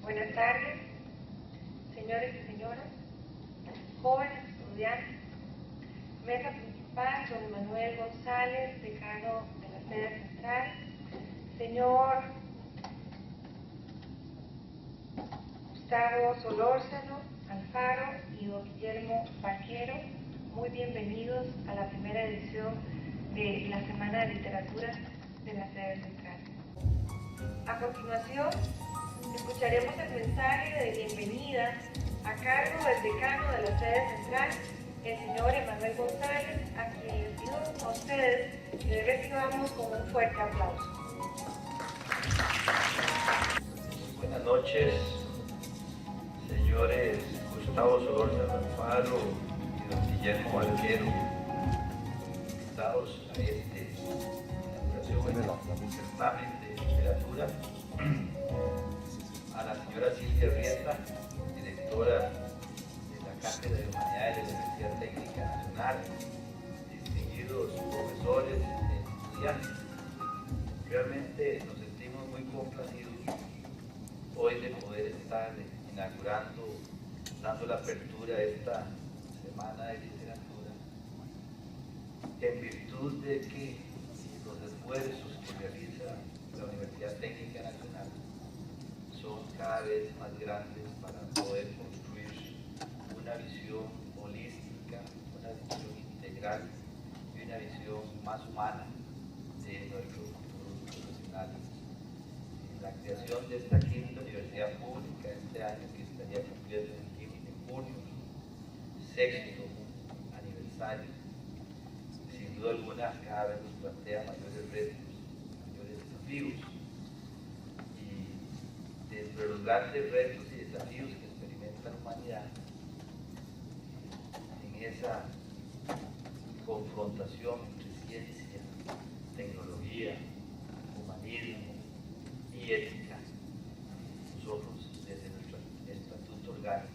Buenas tardes, señores y señoras, jóvenes estudiantes, mesa principal, don Manuel González, decano de la sede central, señor Gustavo Solórzano Alfaro y don Guillermo Vaquero, muy bienvenidos a la primera edición de la Semana de Literatura de la sede central. A continuación, escucharemos el mensaje de bienvenida a cargo del decano de la sede central, el señor Emanuel González, a quien les pido a ustedes que le recibamos con un fuerte aplauso. Buenas noches, señores Gustavo Solórzano Alfaro y don Guillermo Vaquero, invitados a esta inauguración del certamen de literatura, a la señora Silvia Rieta, directora de la Cátedra de Humanidades de la Universidad Técnica Nacional, distinguidos profesores, estudiantes. Realmente nos sentimos muy complacidos hoy de poder estar inaugurando, dando la apertura a esta Semana de Literatura, en virtud de que los esfuerzos que realiza la Universidad Técnica Nacional son cada vez más grandes para poder construir una visión holística, una visión integral y una visión más humana de nuestros futuros profesionales. La creación de esta quinta universidad pública este año, que estaría cumpliendo en junio, sexto aniversario, sin duda alguna cada vez nos plantea mayores retos, mayores desafíos. Y dentro de los grandes retos y desafíos que experimenta la humanidad, en esa confrontación entre ciencia, tecnología, humanismo y ética, nosotros desde nuestro estatuto orgánico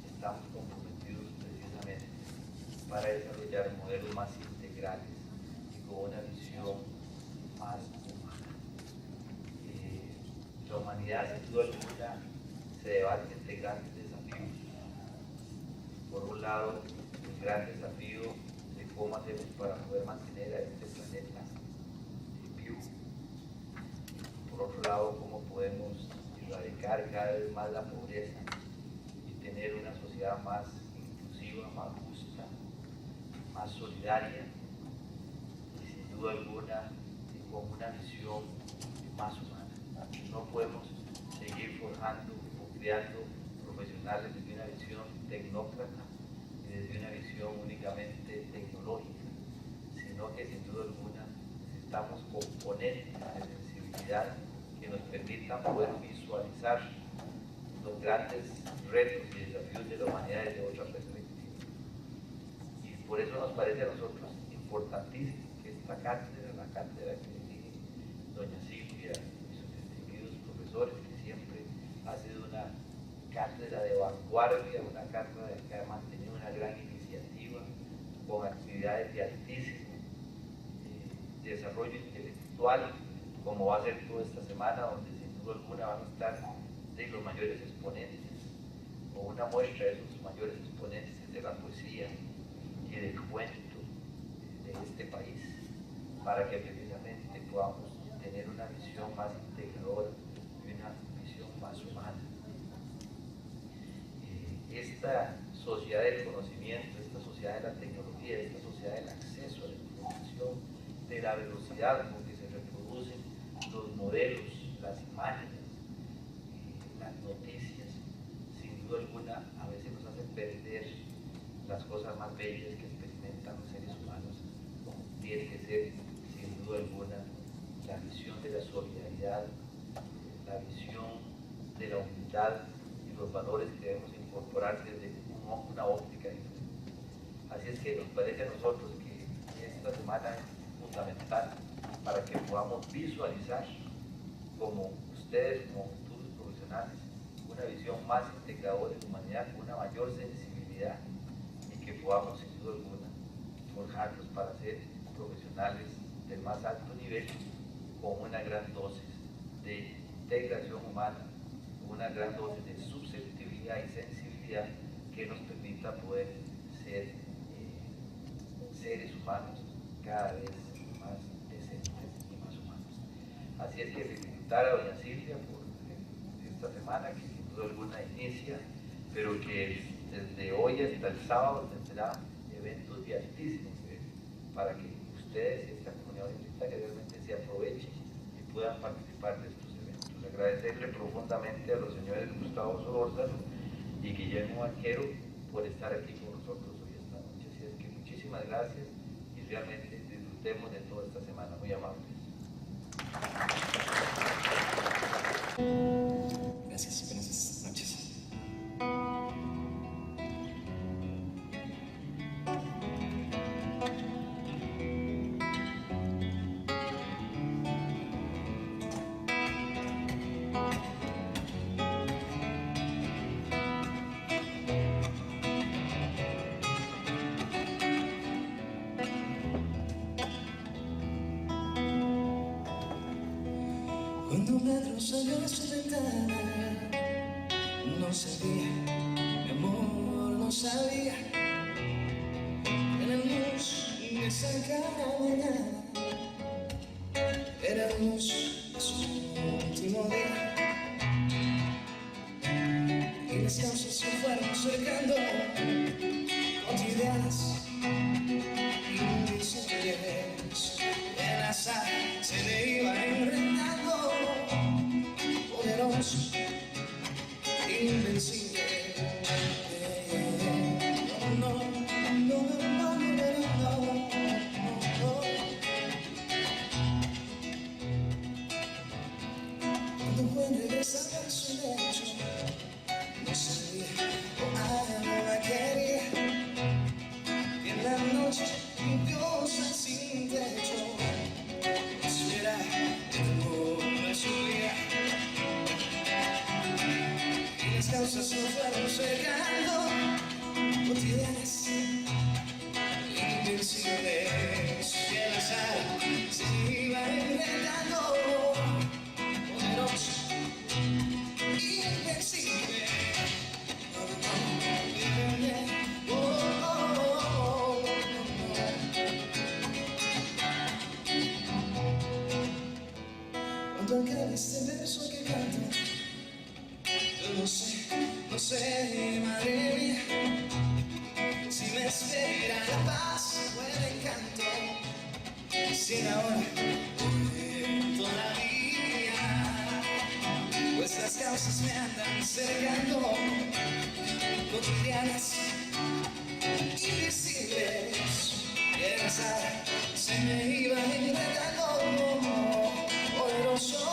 estamos comprometidos precisamente para desarrollar modelos más integrales y con una visión más humana. La humanidad, sin duda alguna, se debate entre grandes desafíos. Por un lado, el gran desafío de cómo hacemos para poder mantener a este planeta vivo. Por otro lado, cómo podemos erradicar cada vez más la pobreza y tener una sociedad más inclusiva, más justa, más solidaria y sin duda alguna con una visión más humana. No podemos seguir forjando o creando profesionales desde una visión tecnócrata y desde una visión únicamente tecnológica, sino que sin duda alguna necesitamos componentes de sensibilidad que nos permitan poder visualizar los grandes retos y desafíos de la humanidad desde otra perspectiva. Y por eso nos parece a nosotros importantísimo que esta cátedra, la cátedra que dirige doña Silvia y sus distinguidos profesores, que siempre ha sido una cátedra de vanguardia, una cátedra que ha mantenido una gran iniciativa con actividades de altísimo desarrollo intelectual, como va a ser toda esta semana, donde sin duda alguna van a estar de los mayores exponentes, o una muestra de esos mayores exponentes de la poesía y del cuento de este país, para que precisamente podamos tener una visión más integradora y una visión más humana. Esta sociedad del conocimiento, esta sociedad de la tecnología, esta sociedad del acceso a la información, de la velocidad con que se reproducen los modelos, las imágenes, las noticias, sin duda alguna a veces nos hacen perder las cosas más bellas que experimentan los seres humanos, como tiene que ser sin duda alguna la visión de la solidaridad, la visión de la humildad y los valores que debemos incorporar desde una óptica diferente. Así es que nos parece a nosotros que esta semana es fundamental para que podamos visualizar como ustedes, como futuros profesionales, una visión más integradora de la humanidad, con una mayor sensibilidad y que podamos sin duda alguna forjarnos para ser profesionales del más alto nivel con una gran dosis de integración humana, una gran dosis de susceptibilidad y sensibilidad que nos permita poder ser seres humanos cada vez más decentes y más humanos. Así es que felicitar a doña Silvia por esta semana que sin duda alguna inicia, pero que desde hoy hasta el sábado tendrá eventos de altísimo nivel para que ustedes y esta comunidad universitaria realmente se aprovechen y puedan participar de estos eventos. Agradecerle profundamente a los señores Gustavo Solórzano y Guillermo Banquero por estar aquí con nosotros hoy esta noche. Así es que muchísimas gracias y realmente disfrutemos de toda esta semana. Muy amables. Gracias, buenas noches. Cuando me atravesó su ventana, no sabía, mi amor, no sabía que la luz de esa cara mañana era la luz de su último día. Y las causas se fueron cercando, cotidianas, invisibles. El azar se le iba enredando, poderoso, invencible. No, no, no, no, no, no, no. Cuando fue regresar a su lecho, no sabía, no la quería. Y en la noche lluviosa sin techo, espera de tu no es un día. Y las causas se fueron cerrando, cotidianas, invencibles. Y el azar se iba enredando, poderoso, invencible. Cuando acabe este verso que canto, yo no sé, madre mía, si me espera la paz o el encanto, si en ahora todavía, pues las causas me andan cercando, cotidianas, invisibles. Y el azar se me iba enredando, poderoso,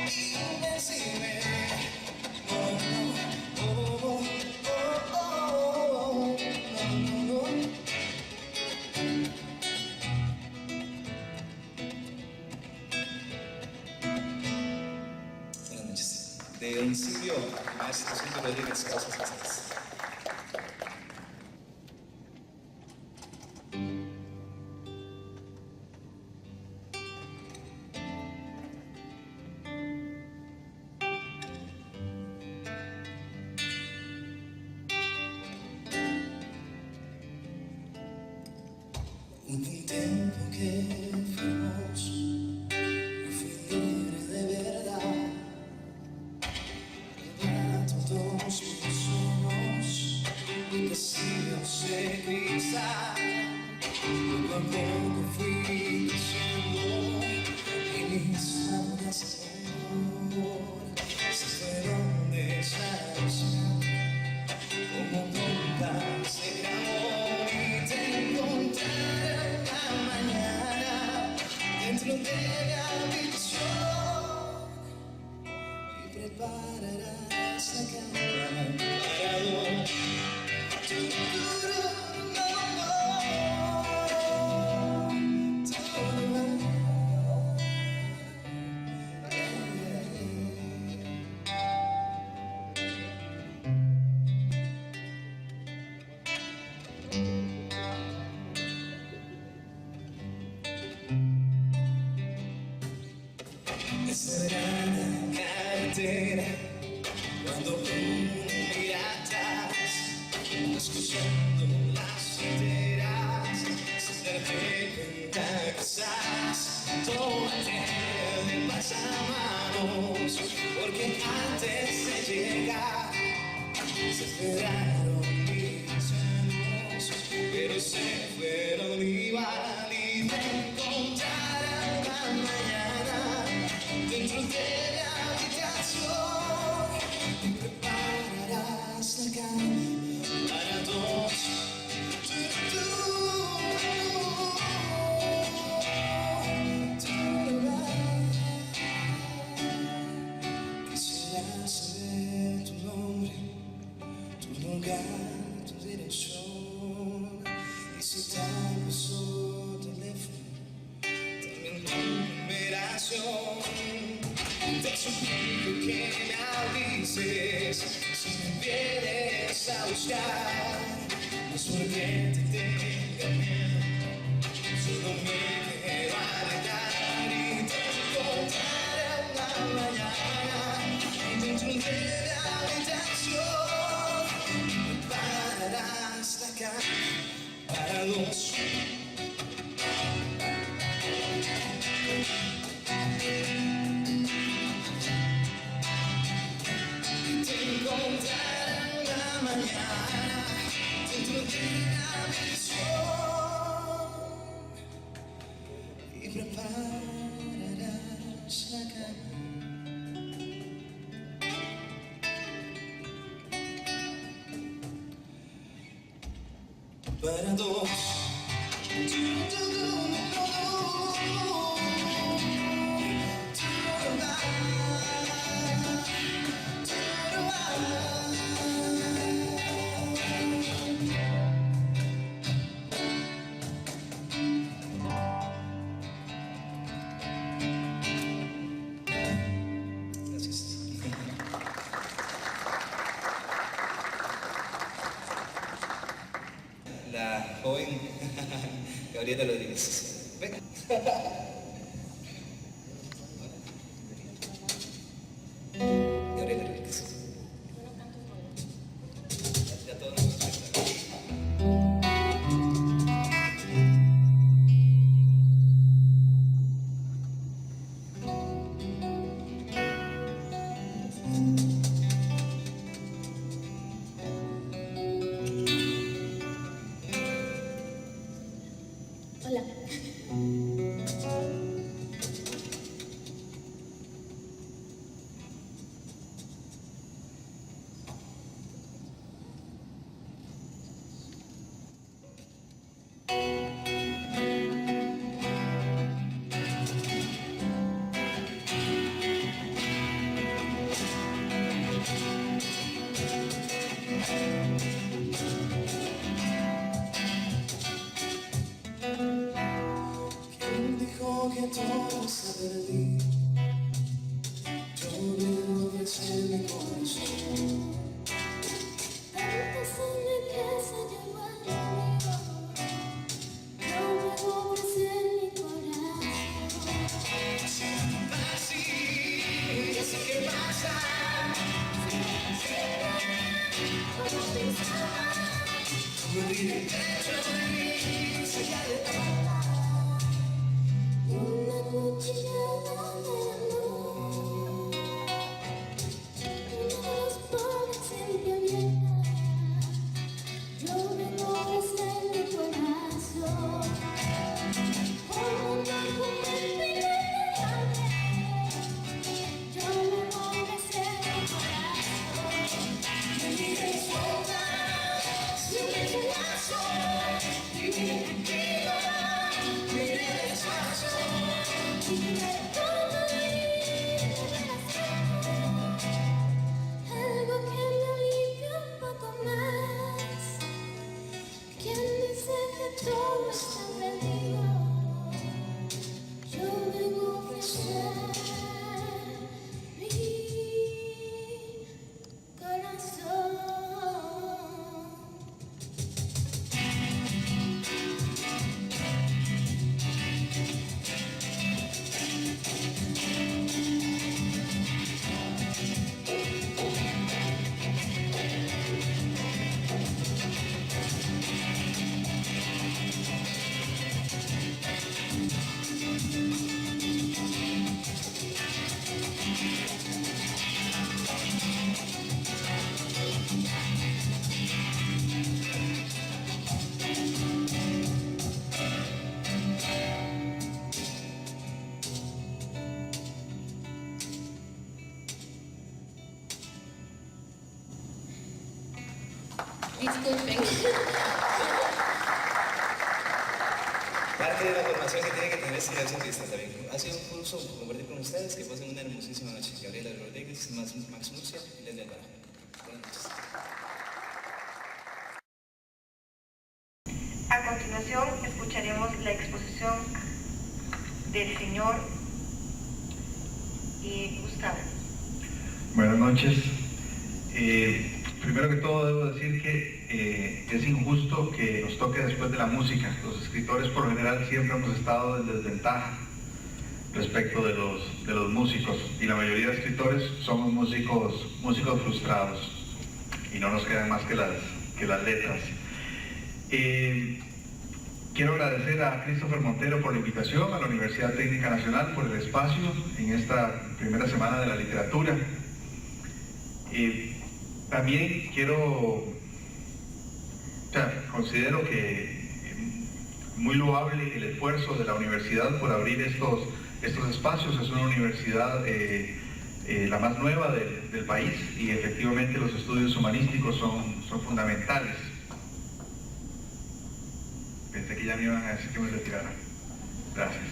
invencible. Buenas noches. De Don Silvio, maestro Silvio Rodríguez, causas pasadas. Hubo un tiempo que fuimos y fui libre de verdad. Arrebato todos mis sueños y castillos de cristal. Poco a poco fui creciendo y mis almas de amor se fueron desapareciendo como bombas de amor. Y te encontraré dentro de la habitación y prepararás la cama para dos. darte cuenta que estás, tómate de pasamanos, porque antes de llegar se esperaron mis años, pero se fueron igual y te encontrarán la mañana dentro de la habitación y prepararás la cama para dos. Quisiera saber tu nombre, tu lugar, tu dirección, y si tal pasó teléfono, también tu numeración. Te suplico que me avises si me vienes a buscar, no es porque te tenga miedo, solo me quiero alejar y te encontraré en la mañana dentro de la habitación. Prepararás la cama para dos. Te encontraré en la mañana dentro de la habitación y prepararás la cama para dos. Gracias. La joven Gabriela Rodríguez. Ven. Gabriela Rodríguez. Ya todos nos conocen. Hola. ¿Quién dijo que todo está perdido? Yo debo ofrecer mi corazón. Tanta sangre que se llevó al río, yo debo ofrecer mi corazón. Así, ya sé qué pasa. Como pensaba, Como vive dentro de mí, se cae de una cuchillada Disculpen. Parte de la formación que tiene que tener este gran sonrista también. Ha sido un gusto compartir con ustedes, que pasen una hermosísima noche. Gabriela Rodríguez, Max Murcia y Leslie Alvarado. Buenas noches. A continuación escucharemos la exposición del señor Gustavo. Buenas noches. Primero que todo debo decir que es injusto que nos toque después de la música. Los escritores por lo general siempre hemos estado en desventaja respecto de los músicos, y la mayoría de escritores somos músicos frustrados y no nos quedan más que las letras. Quiero agradecer a Christopher Montero por la invitación, a la Universidad Técnica Nacional por el espacio en esta primera semana de la literatura. También considero que muy loable el esfuerzo de la universidad por abrir estos espacios. Es una universidad la más nueva del país, y efectivamente los estudios humanísticos son fundamentales. Pensé que ya me iban a decir que me retirara. Gracias.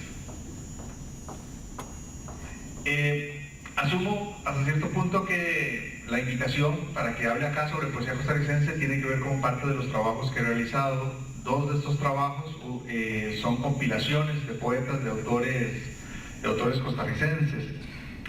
Asumo hasta cierto punto que la invitación para que hable acá sobre poesía costarricense tiene que ver con parte de los trabajos que he realizado. Dos de estos trabajos son compilaciones de poetas de autores costarricenses.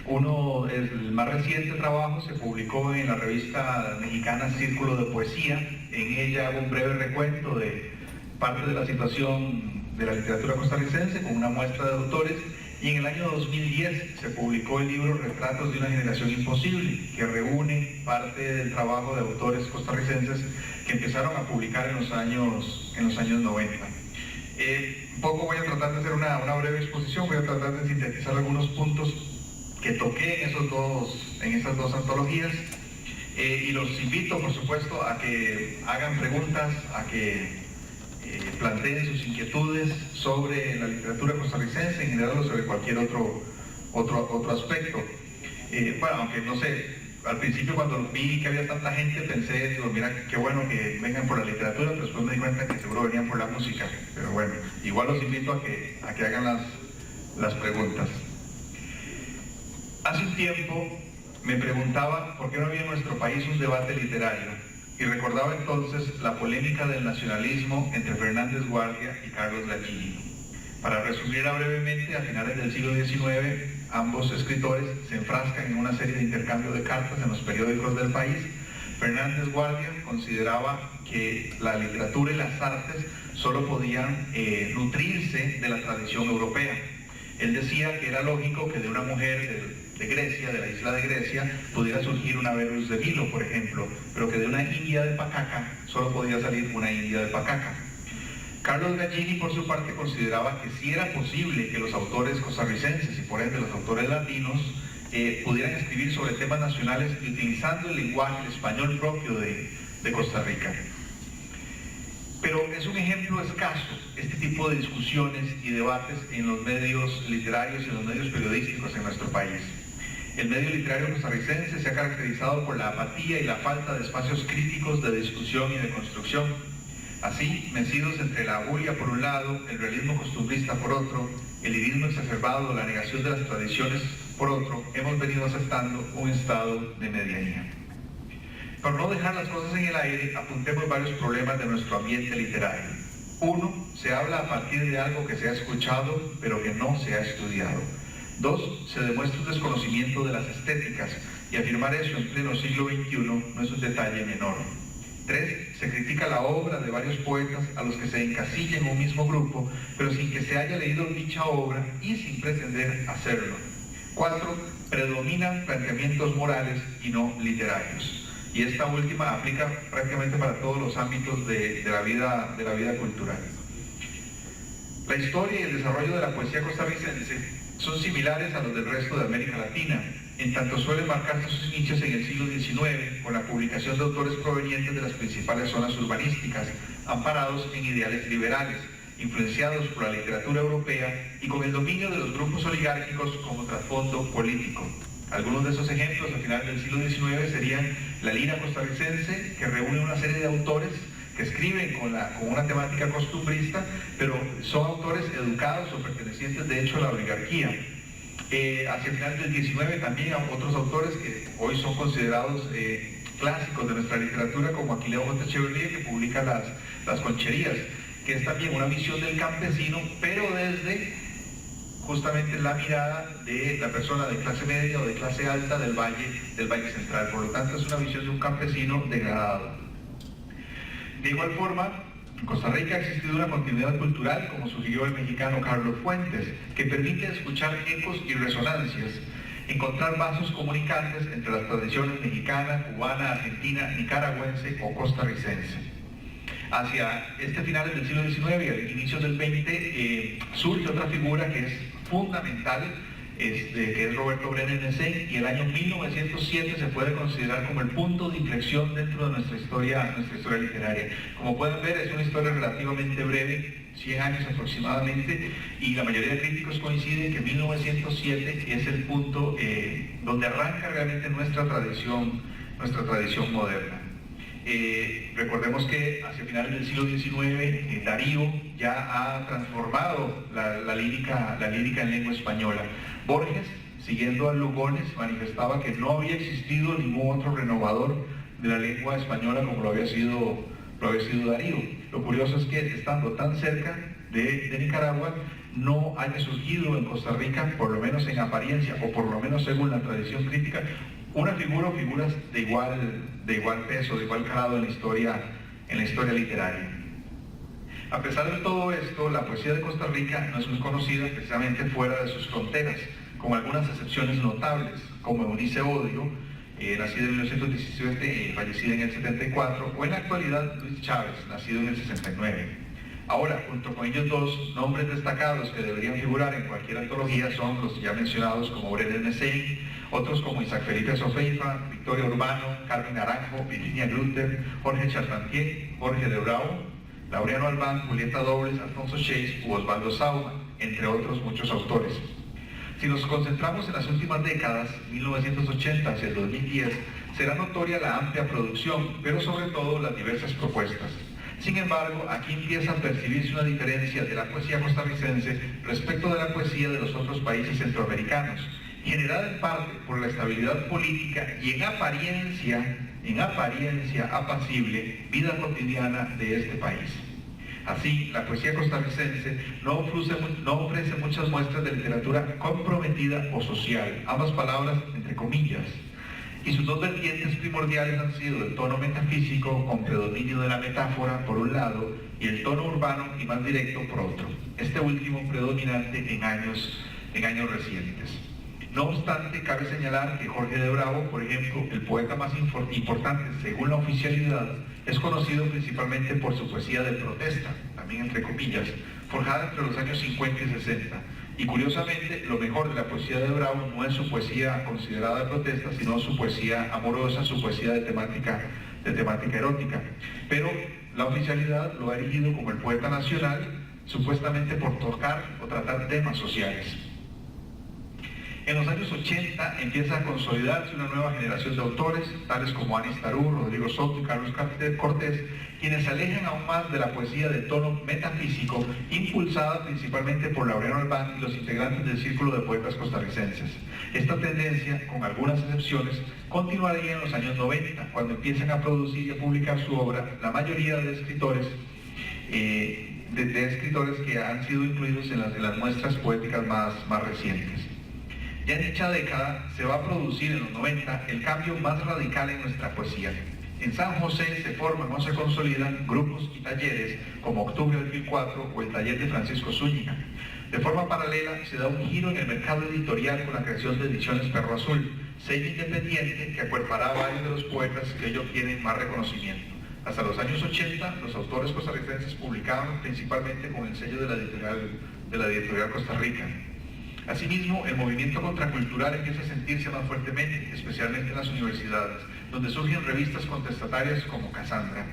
Uno, el más reciente trabajo, se publicó en la revista mexicana Círculo de Poesía. En ella hago un breve recuento de parte de la situación de la literatura costarricense con una muestra de autores, y en el año 2010 se publicó el libro Retratos de una generación imposible, que reúne parte del trabajo de autores costarricenses que empezaron a publicar en los años 90. Un poco voy a tratar de hacer una breve exposición, voy a tratar de sintetizar algunos puntos que toqué en esas dos antologías, y los invito, por supuesto, a que hagan preguntas, a que planteen sus inquietudes sobre la literatura costarricense en general o sobre cualquier otro aspecto. Bueno, aunque no sé, al principio cuando vi que había tanta gente pensé, digo, mira, qué bueno que vengan por la literatura, pero después me di cuenta que seguro venían por la música. Pero bueno, igual los invito a que hagan las preguntas. Hace un tiempo me preguntaba por qué no había en nuestro país un debate literario, y recordaba entonces la polémica del nacionalismo entre Fernández Guardia y Carlos Gallini. Para resumirla brevemente, a finales del siglo XIX, ambos escritores se enfrascan en una serie de intercambio de cartas en los periódicos del país. Fernández Guardia consideraba que la literatura y las artes solo podían nutrirse de la tradición europea. Él decía que era lógico que de una mujer de Grecia, de la isla de Grecia, pudiera surgir una Venus de Milo, por ejemplo, pero que de una india de Pacaca solo podía salir una india de Pacaca. Carlos Gallini, por su parte, consideraba que sí era posible que los autores costarricenses y por ende los autores latinos pudieran escribir sobre temas nacionales utilizando el lenguaje, el español propio de Costa Rica. Pero es un ejemplo escaso este tipo de discusiones y debates en los medios literarios y en los medios periodísticos en nuestro país. El medio literario costarricense se ha caracterizado por la apatía y la falta de espacios críticos de discusión y de construcción. Así, mecidos entre la bulla por un lado, el realismo costumbrista por otro, el lirismo exacerbado, la negación de las tradiciones por otro, hemos venido aceptando un estado de medianía. Por no dejar las cosas en el aire, apuntemos varios problemas de nuestro ambiente literario. Uno, se habla a partir de algo que se ha escuchado, pero que no se ha estudiado. Dos, se demuestra un desconocimiento de las estéticas, y afirmar eso en pleno siglo XXI no es un detalle menor. Tres, se critica la obra de varios poetas a los que se encasilla en un mismo grupo, pero sin que se haya leído dicha obra y sin pretender hacerlo. Cuatro, predominan planteamientos morales y no literarios. Y esta última aplica prácticamente para todos los ámbitos de la vida cultural. La historia y el desarrollo de la poesía costarricense son similares a los del resto de América Latina, en tanto suelen marcarse sus inicios en el siglo XIX con la publicación de autores provenientes de las principales zonas urbanísticas, amparados en ideales liberales, influenciados por la literatura europea y con el dominio de los grupos oligárquicos como trasfondo político. Algunos de esos ejemplos a finales del siglo XIX serían la lira costarricense, que reúne una serie de autores que escriben con una temática costumbrista, pero son autores educados o pertenecientes de hecho a la oligarquía. Hacia finales del XIX también hay otros autores que hoy son considerados clásicos de nuestra literatura, como Aquileo J. Echeverría, que publica las concherías, que es también una visión del campesino, pero desde justamente la mirada de la persona de clase media o de clase alta del Valle Central. Por lo tanto, es una visión de un campesino degradado. De igual forma, en Costa Rica ha existido una continuidad cultural, como sugirió el mexicano Carlos Fuentes, que permite escuchar ecos y resonancias, encontrar vasos comunicantes entre las tradiciones mexicana, cubana, argentina, nicaragüense o costarricense. Hacia finales del siglo XIX y al inicio del XX surge otra figura que es fundamental, que es Roberto Brené-Nessen, y el año 1907 se puede considerar como el punto de inflexión dentro de nuestra historia literaria. Como pueden ver, es una historia relativamente breve, 100 años aproximadamente, y la mayoría de críticos coinciden que 1907 es el punto donde arranca realmente nuestra tradición moderna. Recordemos que hacia finales del siglo XIX Darío ya ha transformado la lírica en lengua española. Borges, siguiendo a Lugones, manifestaba que no había existido ningún otro renovador de la lengua española como lo había sido Darío. Lo curioso es que estando tan cerca de Nicaragua, no haya surgido en Costa Rica, por lo menos en apariencia, o por lo menos según la tradición crítica, una figura o figuras de igual peso, de igual calado en la historia literaria. A pesar de todo esto, la poesía de Costa Rica no es muy conocida precisamente fuera de sus fronteras, con algunas excepciones notables, como Eunice Odio, nacida en 1917, fallecida en el 74, o en la actualidad Luis Chávez, nacido en el 69. Ahora, junto con ellos dos, nombres destacados que deberían figurar en cualquier antología son los ya mencionados como Brené-Nessen, otros como Isaac Felipe Sofeifa, Victoria Urbano, Carmen Naranjo, Virginia Gluther, Jorge Charpentier, Jorge de Bravo, Laureano Albán, Julieta Dobles, Alfonso Chase u Osvaldo Sauma, entre otros muchos autores. Si nos concentramos en las últimas décadas, 1980 hacia el 2010, será notoria la amplia producción, pero sobre todo las diversas propuestas. Sin embargo, aquí empieza a percibirse una diferencia de la poesía costarricense respecto de la poesía de los otros países centroamericanos, generada en parte por la estabilidad política y en apariencia apacible vida cotidiana de este país. Así, la poesía costarricense no ofrece muchas muestras de literatura comprometida o social, ambas palabras entre comillas, y sus dos vertientes primordiales han sido el tono metafísico con predominio de la metáfora por un lado y el tono urbano y más directo por otro, este último predominante en años recientes. No obstante, cabe señalar que Jorge de Bravo, por ejemplo, el poeta más importante según la oficialidad, es conocido principalmente por su poesía de protesta, también entre comillas, forjada entre los años 50 y 60. Y curiosamente, lo mejor de la poesía de Bravo no es su poesía considerada de protesta, sino su poesía amorosa, su poesía de temática erótica. Pero la oficialidad lo ha erigido como el poeta nacional, supuestamente por tocar o tratar temas sociales. En los años 80 empieza a consolidarse una nueva generación de autores, tales como Anis Tarú, Rodrigo Soto y Carlos Cortés, quienes se alejan aún más de la poesía de tono metafísico, impulsada principalmente por Laureano Albán y los integrantes del Círculo de Poetas Costarricenses. Esta tendencia, con algunas excepciones, continuaría en los años 90, cuando empiezan a producir y a publicar su obra la mayoría de escritores que han sido incluidos en las muestras poéticas más recientes. Ya en dicha década se va a producir en los 90 el cambio más radical en nuestra poesía. En San José se forman o se consolidan grupos y talleres como Octubre del 2004 o el taller de Francisco Zúñiga. De forma paralela se da un giro en el mercado editorial con la creación de Ediciones Perro Azul, sello independiente que acuerpará a varios de los poetas que hoy obtienen más reconocimiento. Hasta los años 80 los autores costarricenses publicaban principalmente con el sello de la editorial Costa Rica. Asimismo, el movimiento contracultural empieza a sentirse más fuertemente, especialmente en las universidades, donde surgen revistas contestatarias como Cassandra.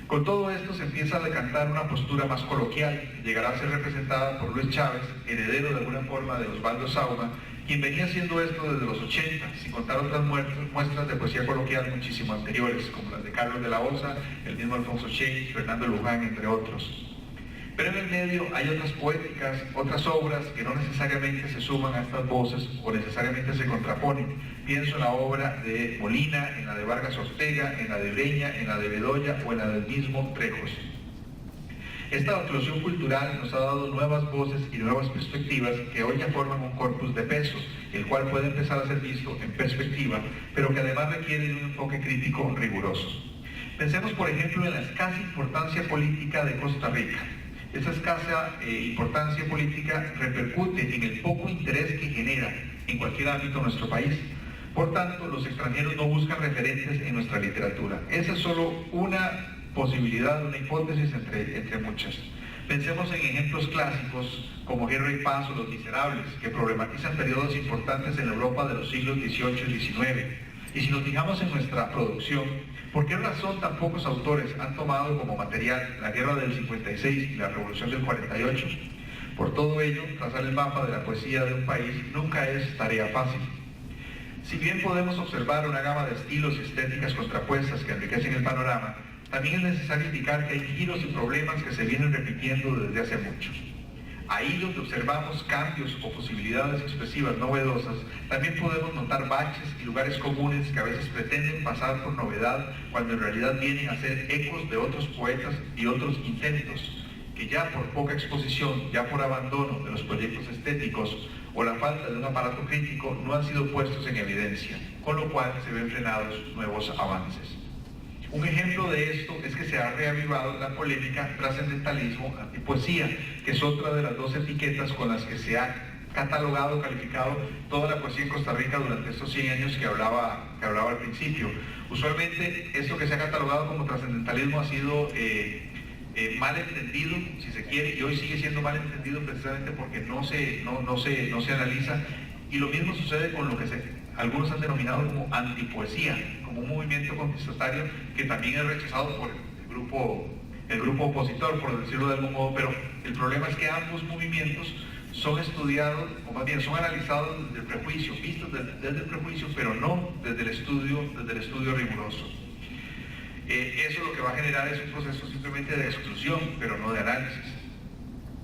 Con todo esto se empieza a decantar una postura más coloquial, que llegará a ser representada por Luis Chávez, heredero de alguna forma de Osvaldo Sauma, quien venía haciendo esto desde los 80, sin contar otras muestras de poesía coloquial muchísimo anteriores, como las de Carlos de la Osa, el mismo Alfonso Che, Fernando Luján, entre otros. Pero en el medio hay otras poéticas, otras obras que no necesariamente se suman a estas voces o necesariamente se contraponen. Pienso en la obra de Molina, en la de Vargas Ortega, en la de Breña, en la de Bedoya o en la del mismo Trejos. Esta eclosión cultural nos ha dado nuevas voces y nuevas perspectivas que hoy ya forman un corpus de peso, el cual puede empezar a ser visto en perspectiva, pero que además requiere de un enfoque crítico riguroso. Pensemos, por ejemplo, en la escasa importancia política de Costa Rica. Esa escasa importancia política repercute en el poco interés que genera en cualquier ámbito de nuestro país. Por tanto, los extranjeros no buscan referentes en nuestra literatura. Esa es solo una posibilidad, una hipótesis entre muchas. Pensemos en ejemplos clásicos como Henry Paz o Los Miserables, que problematizan periodos importantes en la Europa de los siglos XVIII y XIX. Y si nos fijamos en nuestra producción, ¿por qué razón tan pocos autores han tomado como material la Guerra del 56 y la Revolución del 48? Por todo ello, trazar el mapa de la poesía de un país nunca es tarea fácil. Si bien podemos observar una gama de estilos y estéticas contrapuestas que enriquecen el panorama, también es necesario indicar que hay giros y problemas que se vienen repitiendo desde hace mucho. Ahí donde observamos cambios o posibilidades expresivas novedosas, también podemos notar baches y lugares comunes que a veces pretenden pasar por novedad cuando en realidad vienen a ser ecos de otros poetas y otros intentos, que ya por poca exposición, ya por abandono de los proyectos estéticos o la falta de un aparato crítico no han sido puestos en evidencia, con lo cual se ven frenados nuevos avances. Un ejemplo de esto es que se ha reavivado la polémica trascendentalismo-antipoesía, que es otra de las dos etiquetas con las que se ha catalogado, calificado toda la poesía en Costa Rica durante estos 100 años que hablaba al principio. Usualmente esto que se ha catalogado como trascendentalismo ha sido mal entendido, si se quiere, y hoy sigue siendo mal entendido precisamente porque no se analiza, y lo mismo sucede con lo que algunos han denominado como antipoesía, como un movimiento contestatario que también es rechazado por el grupo opositor, por decirlo de algún modo, pero el problema es que ambos movimientos son estudiados, o más bien son analizados desde el prejuicio, vistos desde el prejuicio, pero no desde el estudio riguroso. Eso lo que va a generar es un proceso simplemente de exclusión, pero no de análisis.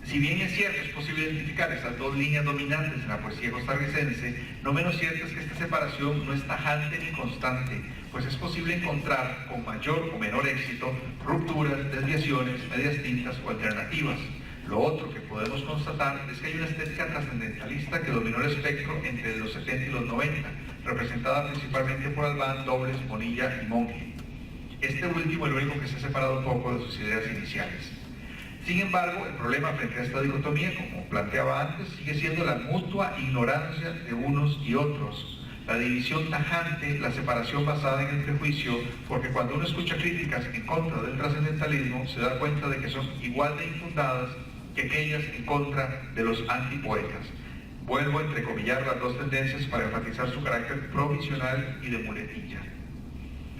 Si bien es cierto, es posible identificar estas dos líneas dominantes en la poesía costarricense, no menos cierto es que esta separación no es tajante ni constante, pues es posible encontrar con mayor o menor éxito rupturas, desviaciones, medias tintas o alternativas. Lo otro que podemos constatar es que hay una estética trascendentalista que dominó el espectro entre los 70 y los 90, representada principalmente por Albán, Dobles, Bonilla y Monge. Este último es el único que se ha separado un poco de sus ideas iniciales. Sin embargo, el problema frente a esta dicotomía, como planteaba antes, sigue siendo la mutua ignorancia de unos y otros, la división tajante, la separación basada en el prejuicio, porque cuando uno escucha críticas en contra del trascendentalismo, se da cuenta de que son igual de infundadas que aquellas en contra de los antipoetas. Vuelvo a entrecomillar las dos tendencias para enfatizar su carácter provisional y de muletilla.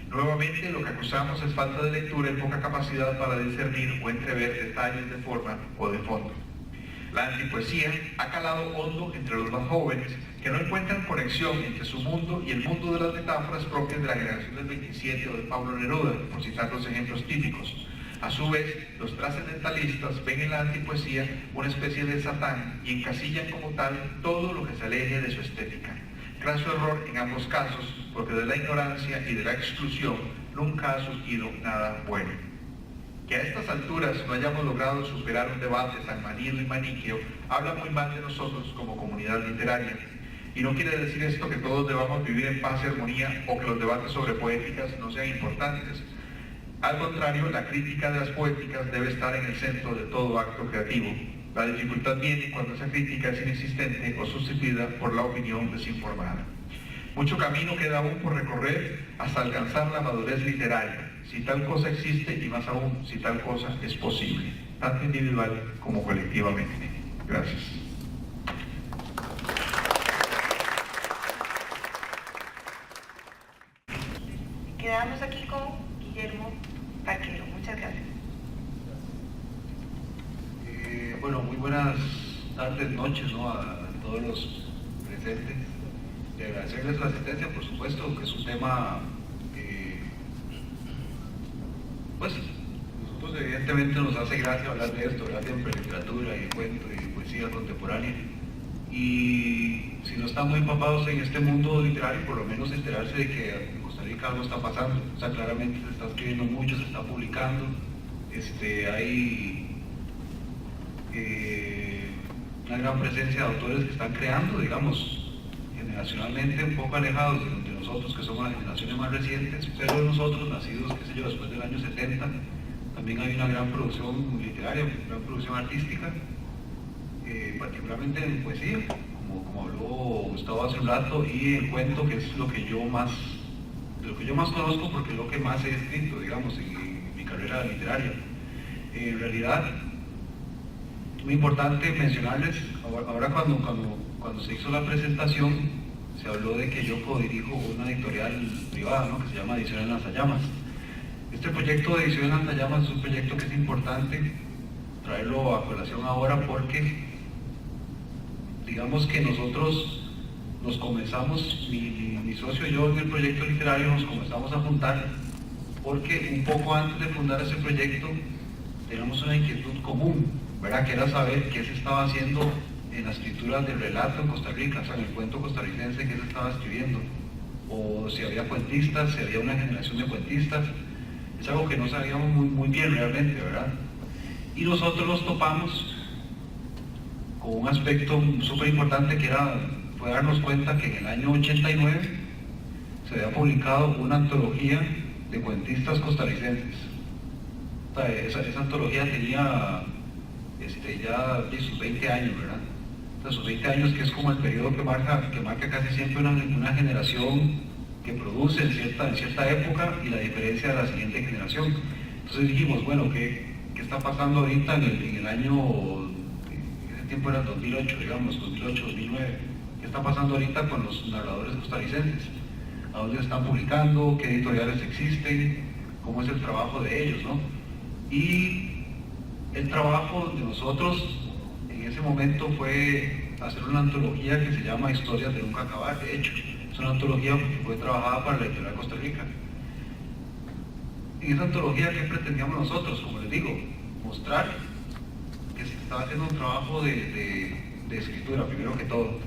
Nuevamente, lo que acusamos es falta de lectura y poca capacidad para discernir o entrever detalles de forma o de fondo. La antipoesía ha calado hondo entre los más jóvenes, que no encuentran conexión entre su mundo y el mundo de las metáforas propias de la generación del 27 o de Pablo Neruda, por citar los ejemplos típicos. A su vez, los trascendentalistas ven en la antipoesía una especie de Satán y encasillan como tal todo lo que se aleje de su estética. Craso error en ambos casos, porque de la ignorancia y de la exclusión nunca ha surgido nada bueno. Que a estas alturas no hayamos logrado superar un debate tan manido y maniqueo habla muy mal de nosotros como comunidad literaria. Y no quiere decir esto que todos debamos vivir en paz y armonía o que los debates sobre poéticas no sean importantes. Al contrario, la crítica de las poéticas debe estar en el centro de todo acto creativo. La dificultad viene cuando esa crítica es inexistente o sustituida por la opinión desinformada. Mucho camino queda aún por recorrer hasta alcanzar la madurez literaria, si tal cosa existe y más aún si tal cosa es posible, tanto individual como colectivamente. Gracias. Quedamos aquí con Guillermo Vaquero. Muchas gracias. muy buenas tardes, noches, ¿no? a todos los presentes. De agradecerles la asistencia, por supuesto, que es un tema pues nosotros evidentemente nos hace gracia hablar de esto, hablar de literatura y de cuento y de poesía contemporánea. Y si no están muy empapados en este mundo literario, por lo menos enterarse de que en Costa Rica algo está pasando. O sea, claramente se está escribiendo mucho, se está publicando, hay una gran presencia de autores que están creando, digamos, generacionalmente un poco alejados de nosotros, que somos las generaciones más recientes, pero nosotros, nacidos, qué sé yo, después del año 70, también hay una gran producción literaria, una gran producción artística, particularmente en poesía, como habló Gustavo hace un rato, y el cuento, que es lo que yo más conozco, porque es lo que más he escrito, digamos, en mi carrera literaria. En realidad, muy importante mencionarles, ahora cuando se hizo la presentación, se habló de que yo codirijo una editorial privada, ¿no? Que se llama Ediciones Lanzallamas. Este proyecto de Ediciones Lanzallamas es un proyecto que es importante traerlo a colación ahora porque, digamos que nosotros nos comenzamos, mi socio y yo en el proyecto literario nos comenzamos a juntar porque un poco antes de fundar ese proyecto teníamos una inquietud común, ¿verdad? Que era saber qué se estaba haciendo en la escritura del relato en Costa Rica, o sea, en el cuento costarricense que se estaba escribiendo, o si había cuentistas, si había una generación de cuentistas. Es algo que no sabíamos muy bien realmente, ¿verdad? Y nosotros nos topamos con un aspecto súper importante que fue darnos cuenta que en el año 89 se había publicado una antología de cuentistas costarricenses. O sea, esa antología tenía ya sus 20 años, ¿verdad? O sea, sus 20 años, que es como el periodo que marca casi siempre una generación que produce en cierta época y la diferencia de la siguiente generación. Entonces dijimos, bueno, ¿qué está pasando ahorita en el año, en ese tiempo era 2008, digamos, 2008, 2009? ¿Qué está pasando ahorita con los narradores costarricenses? ¿A dónde se están publicando? ¿Qué editoriales existen? ¿Cómo es el trabajo de ellos, no? Y el trabajo de nosotros en ese momento fue hacer una antología que se llama Historias de Nunca Acabar. De hecho, es una antología que fue trabajada para la editorial Costa Rica. En esa antología, ¿qué pretendíamos nosotros? Como les digo, mostrar que se estaba haciendo un trabajo de escritura, primero que todo,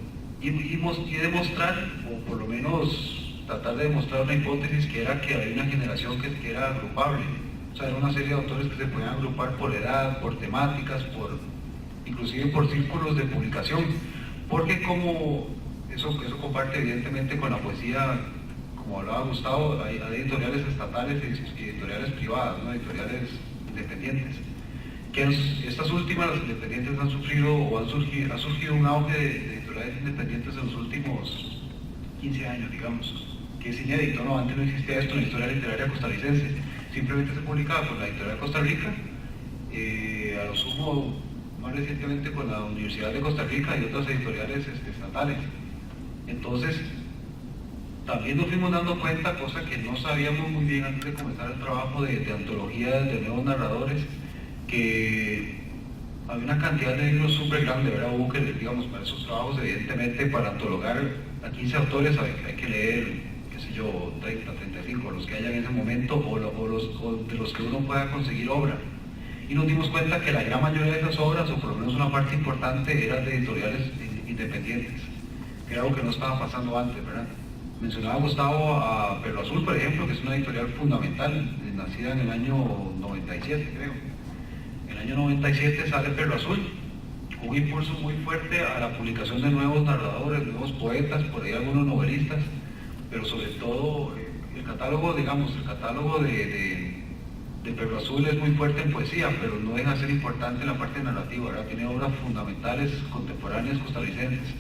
y demostrar, o por lo menos tratar de demostrar una hipótesis que era que había una generación que era agrupable. O sea, era una serie de autores que se podían agrupar por edad, por temáticas, inclusive por círculos de publicación, porque como eso comparte evidentemente con la poesía, como hablaba Gustavo, hay editoriales estatales y editoriales privadas, ¿no? Editoriales independientes, que estas últimas, las independientes, han sufrido o ha surgido un auge de editoriales independientes en los últimos 15 años, digamos, que es inédito, ¿no? Antes no existía esto en la historia literaria costarricense, simplemente se publicaba con la editorial Costa Rica, a lo sumo más recientemente con la Universidad de Costa Rica y otras editoriales estatales. Entonces, también nos fuimos dando cuenta, cosa que no sabíamos muy bien antes de comenzar el trabajo de antologías de nuevos narradores, que había una cantidad de libros súper grande, ¿verdad? Hubo que, digamos, para esos trabajos, evidentemente, para antologar a 15 autores hay que leer, qué sé yo, 30, 35, los que haya en ese momento, o de los que uno pueda conseguir obra. Y nos dimos cuenta que la gran mayoría de esas obras, o por lo menos una parte importante, eran de editoriales independientes, que era algo que no estaba pasando antes, ¿verdad? Mencionaba Gustavo a Perro Azul, por ejemplo, que es una editorial fundamental, nacida en el año 97, creo. En el año 97 sale Perro Azul, un impulso muy fuerte a la publicación de nuevos narradores, nuevos poetas, por ahí algunos novelistas, pero sobre todo el catálogo, digamos, el catálogo de Perro Azul es muy fuerte en poesía, pero no deja de ser importante en la parte narrativa, ¿verdad? Tiene obras fundamentales contemporáneas costarricenses.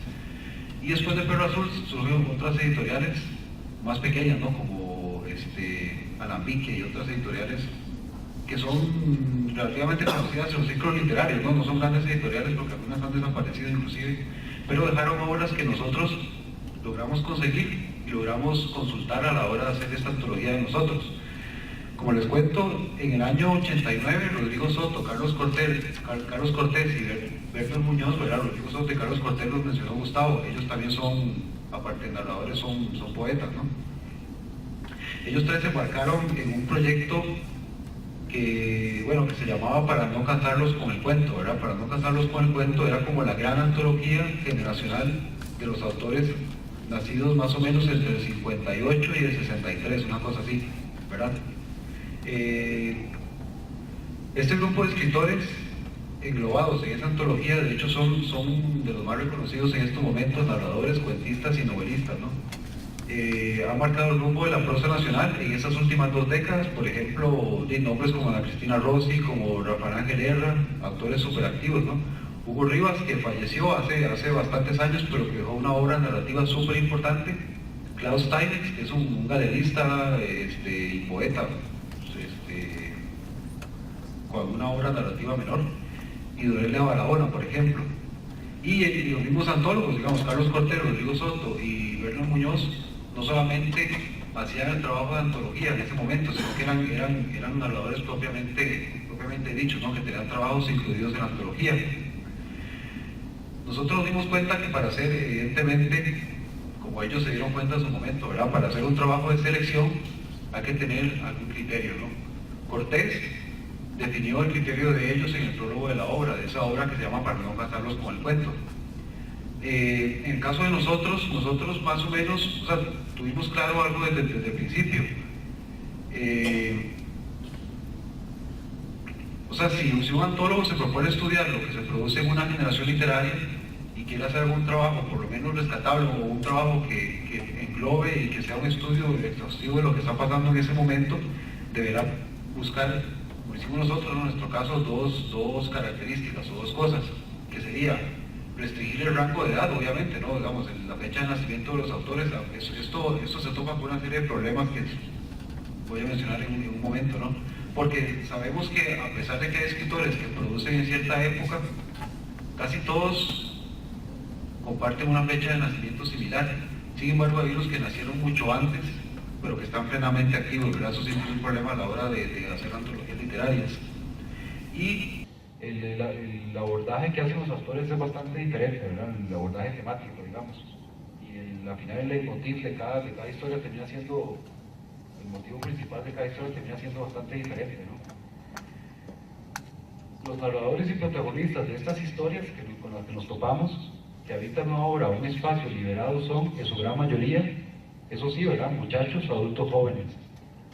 Y después de Perro Azul surgieron otras editoriales más pequeñas, ¿no? Como Alambique y otras editoriales que son relativamente conocidas en los círculos literarios, ¿no? No son grandes editoriales porque algunas han desaparecido inclusive, pero dejaron obras que nosotros logramos conseguir y logramos consultar a la hora de hacer esta antología de nosotros. Como les cuento, en el año 89, Rodrigo Soto, Carlos Cortés y Berto Muñoz, ¿verdad? Rodrigo Soto y Carlos Cortés los mencionó Gustavo, ellos también son, aparte de narradores, son poetas, ¿no? Ellos tres se embarcaron en un proyecto que se llamaba Para no casarlos con el cuento, ¿verdad? Para no casarlos con el cuento era como la gran antología generacional de los autores nacidos más o menos entre el 58 y el 63, una cosa así, ¿verdad? Este grupo de escritores englobados en esa antología, de hecho son de los más reconocidos en estos momentos, narradores, cuentistas y novelistas, ¿no? Ha marcado el rumbo de la prosa nacional en esas últimas 2 décadas, por ejemplo, de nombres como Ana Cristina Rossi, como Rafael Ángel Herra, autores superactivos, ¿no? Hugo Rivas, que falleció hace bastantes años, pero que dejó una obra narrativa súper importante. Klaus Steinitz, que es un galerista y poeta, con una obra narrativa menor, y Dorel Barahona, por ejemplo. Y los mismos antólogos, digamos, Carlos Cortés, Rodrigo Soto y Berto Muñoz, no solamente hacían el trabajo de antología en ese momento, sino que eran narradores propiamente dichos, ¿no? Que tenían trabajos incluidos en la antología. Nosotros nos dimos cuenta que para hacer, evidentemente, como ellos se dieron cuenta en su momento, ¿verdad? Para hacer un trabajo de selección hay que tener algún criterio, ¿no? Cortés definió el criterio de ellos en el prólogo de la obra, de esa obra que se llama Para no casarlos con el cuento. En el caso de nosotros más o menos, tuvimos claro algo desde el principio. Si un antólogo se propone estudiar lo que se produce en una generación literaria y quiere hacer algún trabajo, por lo menos rescatable, o un trabajo que englobe y que sea un estudio exhaustivo de lo que está pasando en ese momento, deberá buscar, como hicimos nosotros en nuestro caso, dos características o 2 cosas, que sería restringir el rango de edad, obviamente, ¿no? Digamos, en la fecha de nacimiento de los autores, esto se toca por una serie de problemas que voy a mencionar en un momento, ¿no? Porque sabemos que a pesar de que hay escritores que producen en cierta época, casi todos comparten una fecha de nacimiento similar. Sin embargo, hay unos que nacieron mucho antes, pero que están plenamente activos, ¿verdad? Eso siempre es un problema a la hora de hacer antologías literarias. Y el abordaje que hacen los autores es bastante diferente, ¿verdad? El abordaje temático, digamos. Y al final el leitmotiv de cada historia termina siendo, el motivo principal de cada historia termina siendo bastante diferente, ¿no? Los narradores y protagonistas de estas historias con las que nos topamos, que habitan ahora un espacio liberado, son, en su gran mayoría, eso sí, ¿verdad?, muchachos o adultos jóvenes.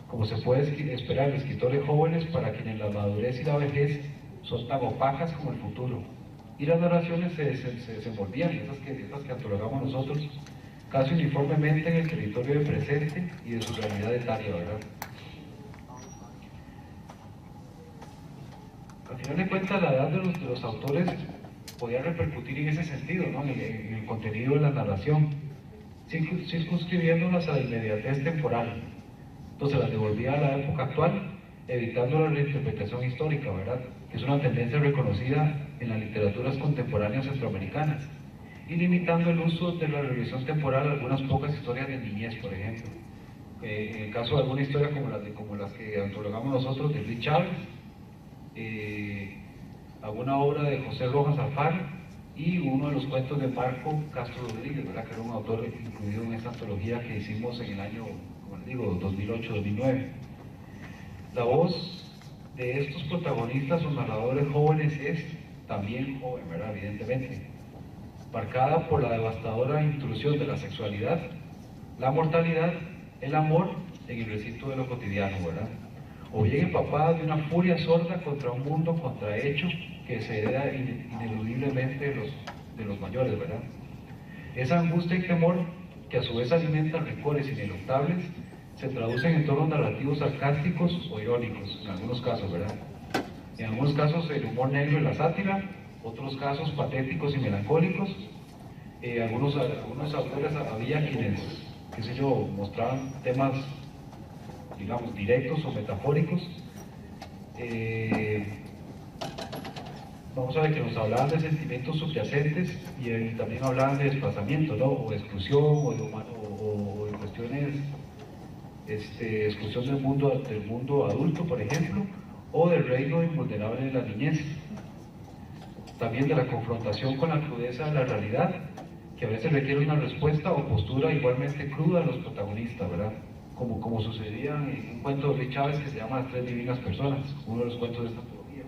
Como se puede esperar, escritores jóvenes para quienes la madurez y la vejez son tan opacas como el futuro. Y las narraciones se desenvolvían, esas que antologamos nosotros, casi uniformemente en el territorio del presente y de su realidad etaria, ¿verdad? Al final de cuentas, la edad de los autores podía repercutir en ese sentido, ¿no? En el contenido de la narración, circunscribiéndolas a la inmediatez temporal. Entonces las devolvía a la época actual, evitando la reinterpretación histórica, ¿verdad?, que es una tendencia reconocida en las literaturas contemporáneas centroamericanas, y limitando el uso de la revisión temporal a algunas pocas historias de niñez, por ejemplo. En el caso de alguna historia como las que antologamos nosotros, de Luis Chávez, alguna obra de José Rojas Alfaro, y uno de los cuentos de Marco Castro Rodríguez, ¿verdad?, que era un autor incluido en esta antología que hicimos en el año, como les digo, 2008-2009. La voz de estos protagonistas o narradores jóvenes es también joven, ¿verdad?, evidentemente, marcada por la devastadora intrusión de la sexualidad, la mortalidad, el amor en el recinto de lo cotidiano, ¿verdad?, o bien empapada de una furia sorda contra un mundo contrahecho que se hereda ineludiblemente de los mayores, ¿verdad? Esa angustia y temor, que a su vez alimentan rencores ineluctables, se traducen en tonos narrativos sarcásticos o irónicos, en algunos casos, ¿verdad? En algunos casos el humor negro y la sátira, otros casos patéticos y melancólicos. Algunos autores había quienes, qué sé yo, mostraban temas, digamos, directos o metafóricos. Vamos a ver que nos hablaban de sentimientos subyacentes y también hablaban de desplazamiento, ¿no?, o de exclusión, o de cuestiones exclusión del mundo adulto, por ejemplo, o del reino invulnerable de la niñez. También de la confrontación con la crudeza de la realidad, que a veces requiere una respuesta o postura igualmente cruda de los protagonistas, ¿verdad? Como sucedía en un cuento de Luis Chávez que se llama Las Tres Divinas Personas, uno de los cuentos de esta antología.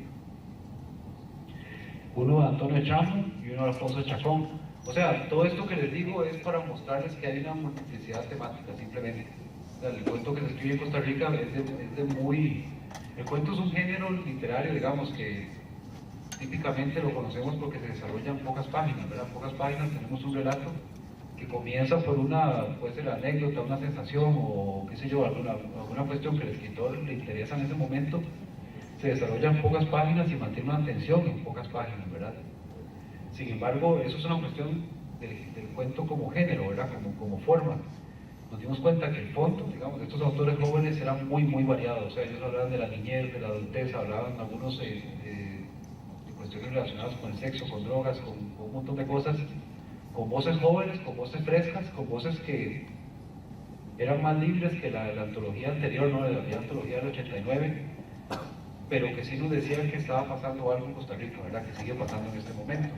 Uno de Antonio Chamo y uno de Alfonso Chacón. O sea, todo esto que les digo es para mostrarles que hay una multiplicidad temática, simplemente. O sea, el cuento que se escribe en Costa Rica es de muy... El cuento es un género literario, digamos, que típicamente lo conocemos porque se desarrolla en pocas páginas, ¿verdad? En pocas páginas tenemos un relato que comienza por puede ser anécdota, una sensación o qué sé yo, alguna cuestión que el escritor le interesa en ese momento, se desarrolla en pocas páginas y mantiene una atención en pocas páginas, ¿verdad? Sin embargo, eso es una cuestión del cuento como género, ¿verdad? Como forma. Nos dimos cuenta que el fondo, digamos, de estos autores jóvenes eran muy variados, o sea, ellos hablaban de la niñez, de la adultez, hablaban algunos de cuestiones relacionadas con el sexo, con drogas, con un montón de cosas, con voces jóvenes, con voces frescas, con voces que eran más libres que la antología anterior, ¿no? La antología del 89, pero que sí nos decían que estaba pasando algo en Costa Rica, ¿verdad? Que sigue pasando en este momento.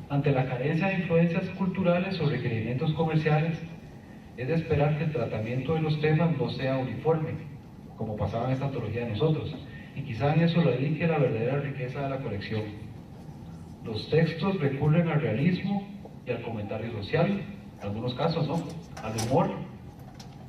Ante la carencia de influencias culturales o requerimientos comerciales, es de esperar que el tratamiento de los temas no sea uniforme, como pasaba en esta antología de nosotros, y quizá en eso radique la verdadera riqueza de la colección. Los textos recurren al realismo y al comentario social, en algunos casos, ¿no? Al humor,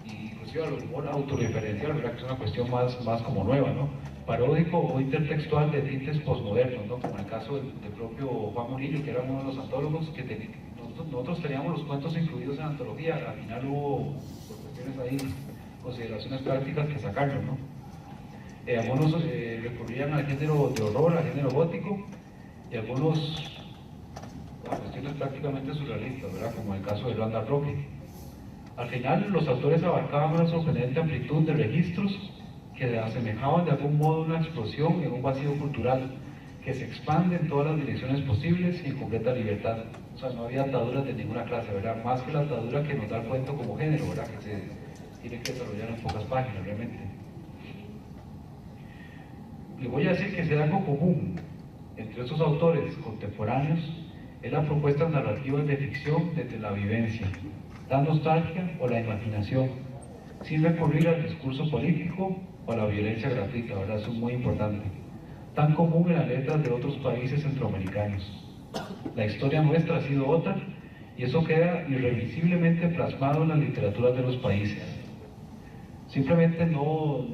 y inclusive al humor autorreferencial, ¿verdad? Que es una cuestión más como nueva, ¿no? Paródico o intertextual de tintes posmodernos, ¿no? Como en el caso del propio Juan Murillo, que era uno de los antólogos que nosotros teníamos los cuentos incluidos en la antología, al final hubo, por cuestiones ahí, consideraciones prácticas que sacarlo, ¿no? Algunos recurrían al género de horror, al género gótico, y algunos a cuestiones prácticamente surrealistas, ¿verdad? Como el caso de Randall Roque. Al final, los autores abarcaban una sorprendente amplitud de registros que asemejaban de algún modo una explosión en un vacío cultural que se expande en todas las direcciones posibles y en completa libertad. O sea, no había ataduras de ninguna clase, ¿verdad? Más que la atadura que nos da el cuento como género, ¿verdad? Que se tiene que desarrollar en pocas páginas, realmente. Le voy a decir que si hay algo común entre estos autores contemporáneos es la propuesta narrativa de ficción desde la vivencia, la nostalgia o la imaginación, sin recurrir al discurso político o a la violencia gratuita, ¿verdad? Eso es muy importante. Tan común en las letras de otros países centroamericanos. La historia nuestra ha sido otra y eso queda irrevisiblemente plasmado en las literaturas de los países. Simplemente nos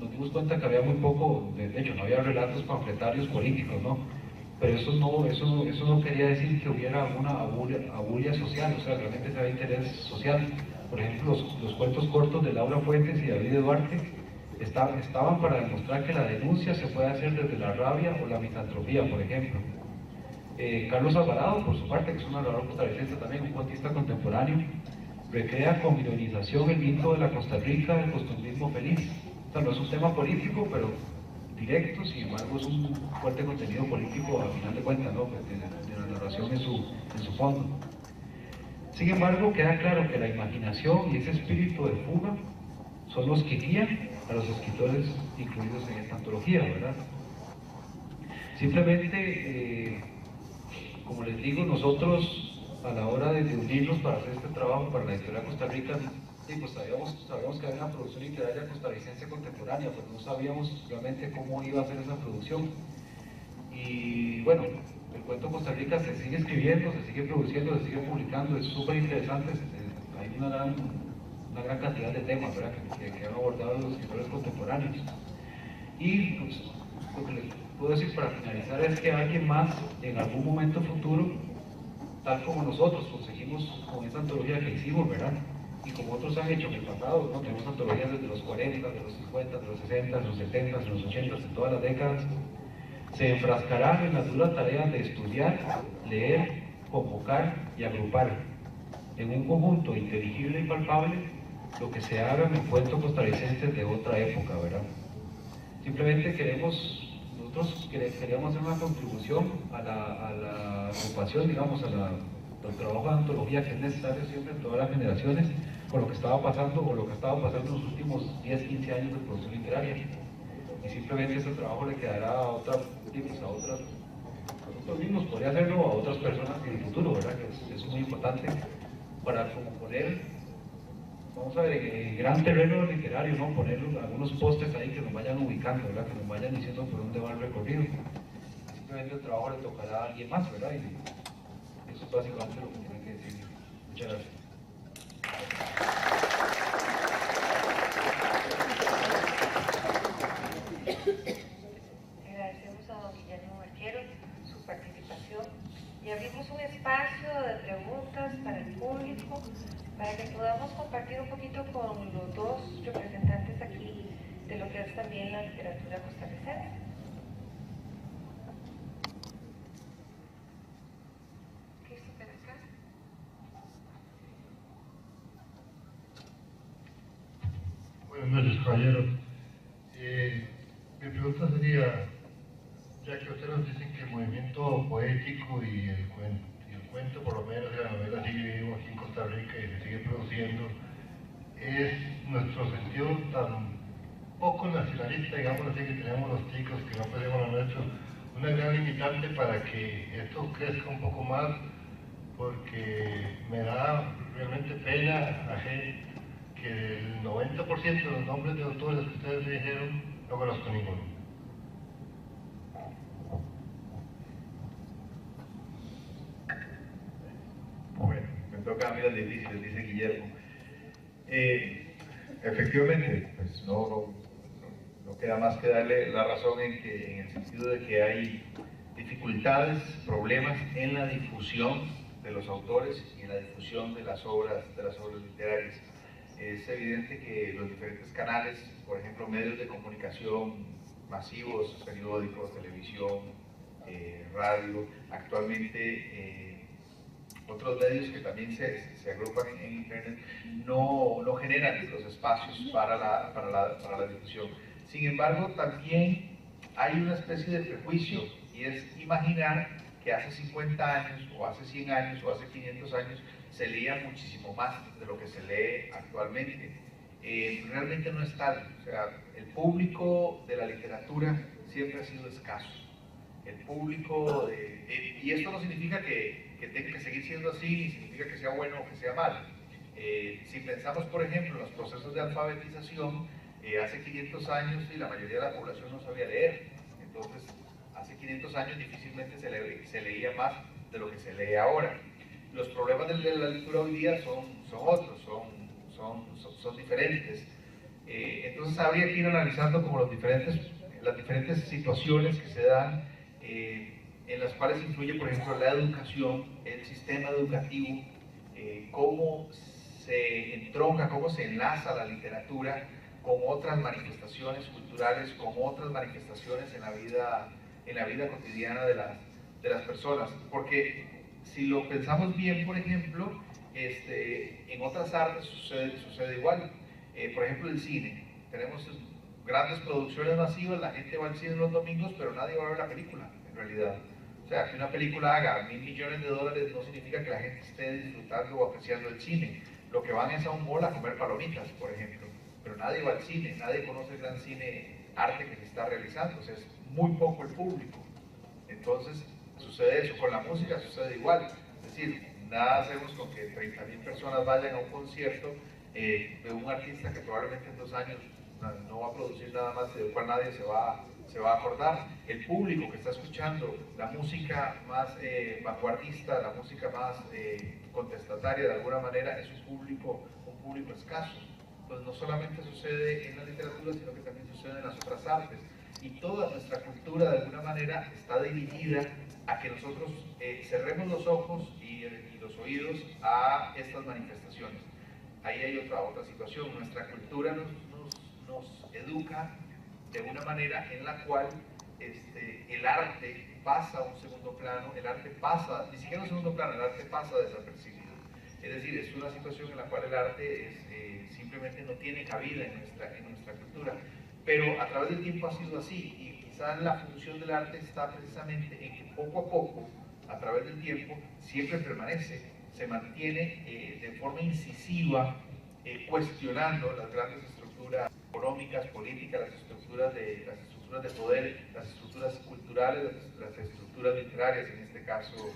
dimos cuenta que había muy poco, de hecho no había relatos panfletarios políticos, ¿no? Pero eso no quería decir que hubiera alguna abulia social, o sea, realmente se había interés social. Por ejemplo, los cuentos cortos de Laura Fuentes y David Duarte estaban para demostrar que la denuncia se puede hacer desde la rabia o la misantropía, por ejemplo. Carlos Alvarado, por su parte, que es un narrador costarricense también, un cuentista contemporáneo, recrea con ironización el mito de la Costa Rica del costumbrismo feliz. O sea, no es un tema político, pero directo, sin embargo es un fuerte contenido político al final de cuentas, ¿no? De la narración en su fondo. Sin embargo, queda claro que la imaginación y ese espíritu de fuga son los que guían a los escritores incluidos en esta antología, ¿verdad? Simplemente, como les digo, nosotros a la hora de unirnos para hacer este trabajo para la historia de Costa Rica, pues sabíamos que había una producción literaria costarricense contemporánea, pero no sabíamos realmente cómo iba a ser esa producción. Y bueno, el cuento Costa Rica se sigue escribiendo, se sigue produciendo, se sigue publicando, es súper interesante, hay una gran cantidad de temas, ¿verdad? que han abordado los escritores contemporáneos. Y pues, lo que les puedo decir para finalizar es que alguien más en algún momento futuro, tal como nosotros conseguimos con esa antología que hicimos, ¿verdad? Y como otros han hecho en el pasado, ¿no? Tenemos antologías desde los 40, de los 50, de los 60, de los 70, de los 80, de todas las décadas, se enfrascará en la dura tarea de estudiar, leer, convocar y agrupar en un conjunto inteligible y palpable lo que se haga en el cuento costarricense de otra época, ¿verdad? Simplemente nosotros queríamos hacer una contribución a la agrupación, digamos, al trabajo de antología que es necesario siempre en todas las generaciones, con lo que estaba pasando o lo que estaba pasando en los últimos 10, 15 años de producción literaria. Y simplemente ese trabajo le quedará a otras, a nosotros mismos, podría hacerlo a otras personas en el futuro, ¿verdad? Que es muy importante para como poner, vamos a ver, en gran terreno literario, ¿no? Poner algunos postes ahí que nos vayan ubicando, ¿verdad? Que nos vayan diciendo por dónde va el recorrido. Simplemente el trabajo le tocará a alguien más, ¿verdad? Y eso es básicamente lo que tienen que decir. Muchas gracias. Agradecemos a don Guillermo Barquero su participación y abrimos un espacio de preguntas para el público para que podamos compartir un poquito con los dos representantes aquí de lo que es también la literatura costarricense. Christopher, acá. Buenas noches, caballeros. Mi pregunta sería, ya que ustedes nos dicen que el movimiento poético y el cuento, por lo menos, de la novela sigue vivo aquí en Costa Rica y se sigue produciendo, es nuestro sentido tan poco nacionalista, digamos así, que tenemos los chicos, que no podemos lo nuestro, una gran limitante para que esto crezca un poco más, porque me da realmente pena que el 90% de los nombres de autores que ustedes dijeron no conozco ninguno. Bueno, me toca a mí las difíciles, dice Guillermo. Efectivamente, pues no queda más que darle la razón en el sentido de que hay dificultades, problemas en la difusión de los autores y en la difusión de las obras literarias. Es evidente que los diferentes canales, por ejemplo, medios de comunicación masivos, periódicos, televisión, radio, actualmente otros medios que también se agrupan en Internet no generan los espacios para la difusión. Sin embargo, también hay una especie de prejuicio y es imaginar que hace 50 años o hace 100 años o hace 500 años se leía muchísimo más de lo que se lee actualmente. Realmente no es tal. O sea, el público de la literatura siempre ha sido escaso. El público, y esto no significa que tenga que seguir siendo así, ni significa que sea bueno o que sea malo. Si pensamos, por ejemplo, en los procesos de alfabetización, hace 500 años la mayoría de la población no sabía leer. Entonces, hace 500 años difícilmente se leía más de lo que se lee ahora. Los problemas de la lectura hoy día son otros, son diferentes. Entonces habría que ir analizando como las diferentes situaciones que se dan, en las cuales influye, por ejemplo, la educación, el sistema educativo, cómo se entronca, cómo se enlaza la literatura con otras manifestaciones culturales, con otras manifestaciones en la vida cotidiana de las personas. Porque si lo pensamos bien, por ejemplo, en otras artes sucede igual. Por ejemplo, el cine. Tenemos grandes producciones masivas, la gente va al cine los domingos, pero nadie va a ver la película, en realidad. O sea, que una película haga $1.000 millones no significa que la gente esté disfrutando o apreciando el cine. Lo que van es a un mall a comer palomitas, por ejemplo. Pero nadie va al cine, nadie conoce el gran cine arte que se está realizando. O sea, es muy poco el público. Entonces, sucede eso. Con la música sucede igual. Es decir, nada hacemos con que 30.000 personas vayan a un concierto de un artista que probablemente en 2 años no va a producir nada más y del cual nadie se va a acordar. El público que está escuchando la música más vanguardista, la música más contestataria de alguna manera, es un público escaso. Entonces no solamente sucede en la literatura, sino que también sucede en las otras artes. Y toda nuestra cultura de alguna manera está dirigida a que nosotros cerremos los ojos y los oídos a estas manifestaciones. Ahí hay otra situación. Nuestra cultura nos educa de una manera en la cual el arte pasa a un segundo plano, el arte pasa, ni siquiera a un segundo plano, el arte pasa desapercibido. Es decir, es una situación en la cual el arte simplemente no tiene cabida en nuestra cultura. Pero a través del tiempo ha sido así, y quizás la función del arte está precisamente en que poco a poco, a través del tiempo, siempre permanece, se mantiene de forma incisiva cuestionando las grandes estructuras económicas, políticas, las estructuras de poder, las estructuras culturales, las estructuras literarias en este caso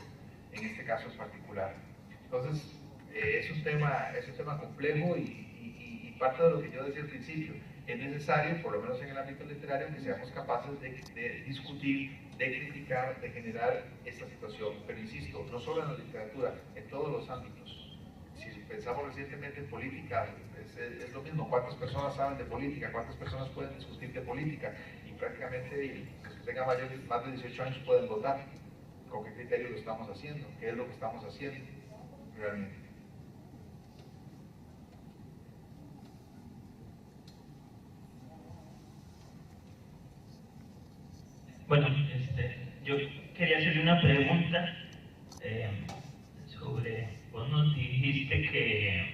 en particular. Entonces, es un tema complejo y parte de lo que yo decía al principio, es necesario, por lo menos en el ámbito literario, que seamos capaces de discutir, de criticar, de generar esta situación. Pero insisto, no solo en la literatura, en todos los ámbitos. Si pensamos recientemente en política, es lo mismo. ¿Cuántas personas saben de política? ¿Cuántas personas pueden discutir de política? Y prácticamente los que tengan más de 18 años pueden votar. ¿Con qué criterio lo estamos haciendo? ¿Qué es lo que estamos haciendo realmente? Bueno, yo quería hacerle una pregunta sobre, vos nos dijiste que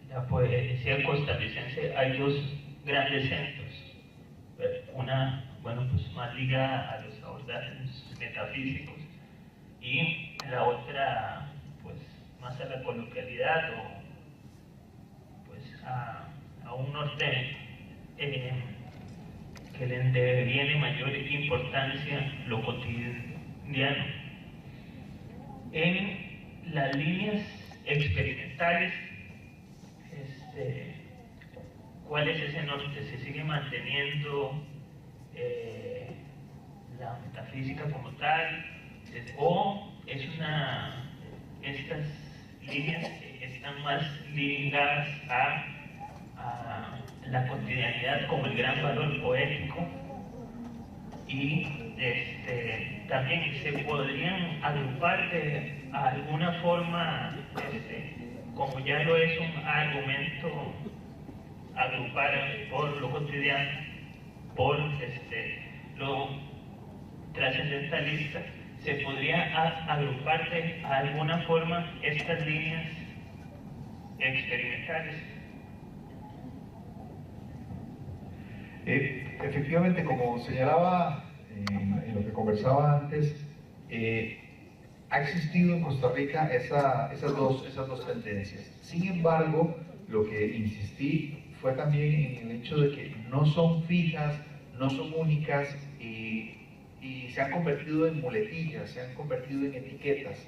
la poesía costarricense hay dos grandes centros, una, bueno, pues más ligada a los abordajes metafísicos y la otra, pues, más a la coloquialidad o pues a un norte que le deviene mayor importancia lo cotidiano. En las líneas experimentales, ¿cuál es ese norte? ¿Se sigue manteniendo la metafísica como tal? ¿O estas líneas están más ligadas a la cotidianidad como el gran valor poético? Y también se podrían agrupar de alguna forma, como ya lo es un argumento, agrupar por lo cotidiano, por lo trascendentalista, se podría agrupar de alguna forma estas líneas experimentales. Efectivamente, como señalaba en lo que conversaba antes, ha existido en Costa Rica esas dos tendencias. Sin embargo, lo que insistí fue también en el hecho de que no son fijas, no son únicas y se han convertido en muletillas, se han convertido en etiquetas.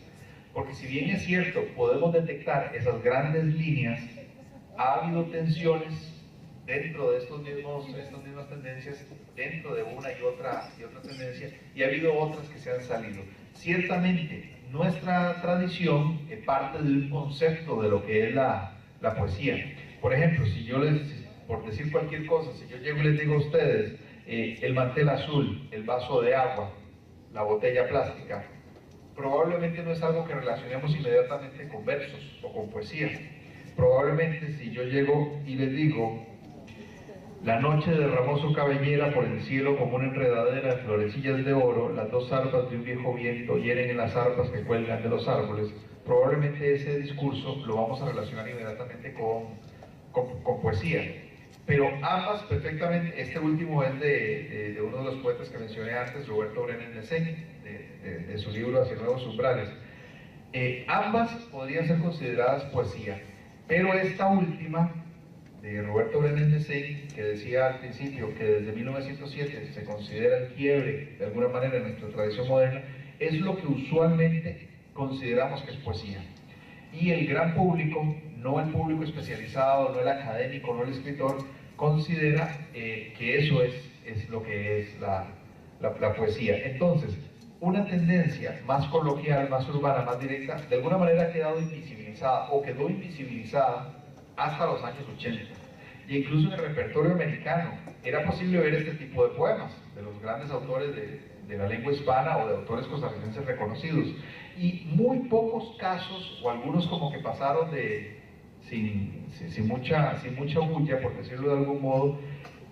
Porque si bien es cierto, podemos detectar esas grandes líneas, ha habido tensiones dentro de estas mismas tendencias, dentro de una y otra tendencia, y ha habido otras que se han salido. Ciertamente, nuestra tradición parte de un concepto de lo que es la poesía. Por ejemplo, si yo por decir cualquier cosa, si yo llego y les digo a ustedes, el mantel azul, el vaso de agua, la botella plástica, probablemente no es algo que relacionemos inmediatamente con versos o con poesía. Probablemente si yo llego y les digo, la noche derramó su cabellera por el cielo como una enredadera de florecillas de oro, las dos arpas de un viejo viento hieren en las arpas que cuelgan de los árboles, probablemente ese discurso lo vamos a relacionar inmediatamente con poesía. Pero ambas perfectamente, este último es de uno de los poetas que mencioné antes, Roberto Brenes Nessen, de su libro Hacia Nuevos Umbrales. Ambas podrían ser consideradas poesía, pero esta última, de Roberto Brenes Nessen, que decía al principio que desde 1907 se considera el quiebre, de alguna manera, en nuestra tradición moderna, es lo que usualmente consideramos que es poesía. Y el gran público, no el público especializado, no el académico, no el escritor, considera que eso es lo que es la poesía. Entonces, una tendencia más coloquial, más urbana, más directa, de alguna manera ha quedado invisibilizada o quedó invisibilizada hasta los años 80. Y incluso en el repertorio americano era posible ver este tipo de poemas de los grandes autores de la lengua hispana o de autores costarricenses reconocidos. Y muy pocos casos, o algunos como que pasaron sin mucha bulla, por decirlo de algún modo,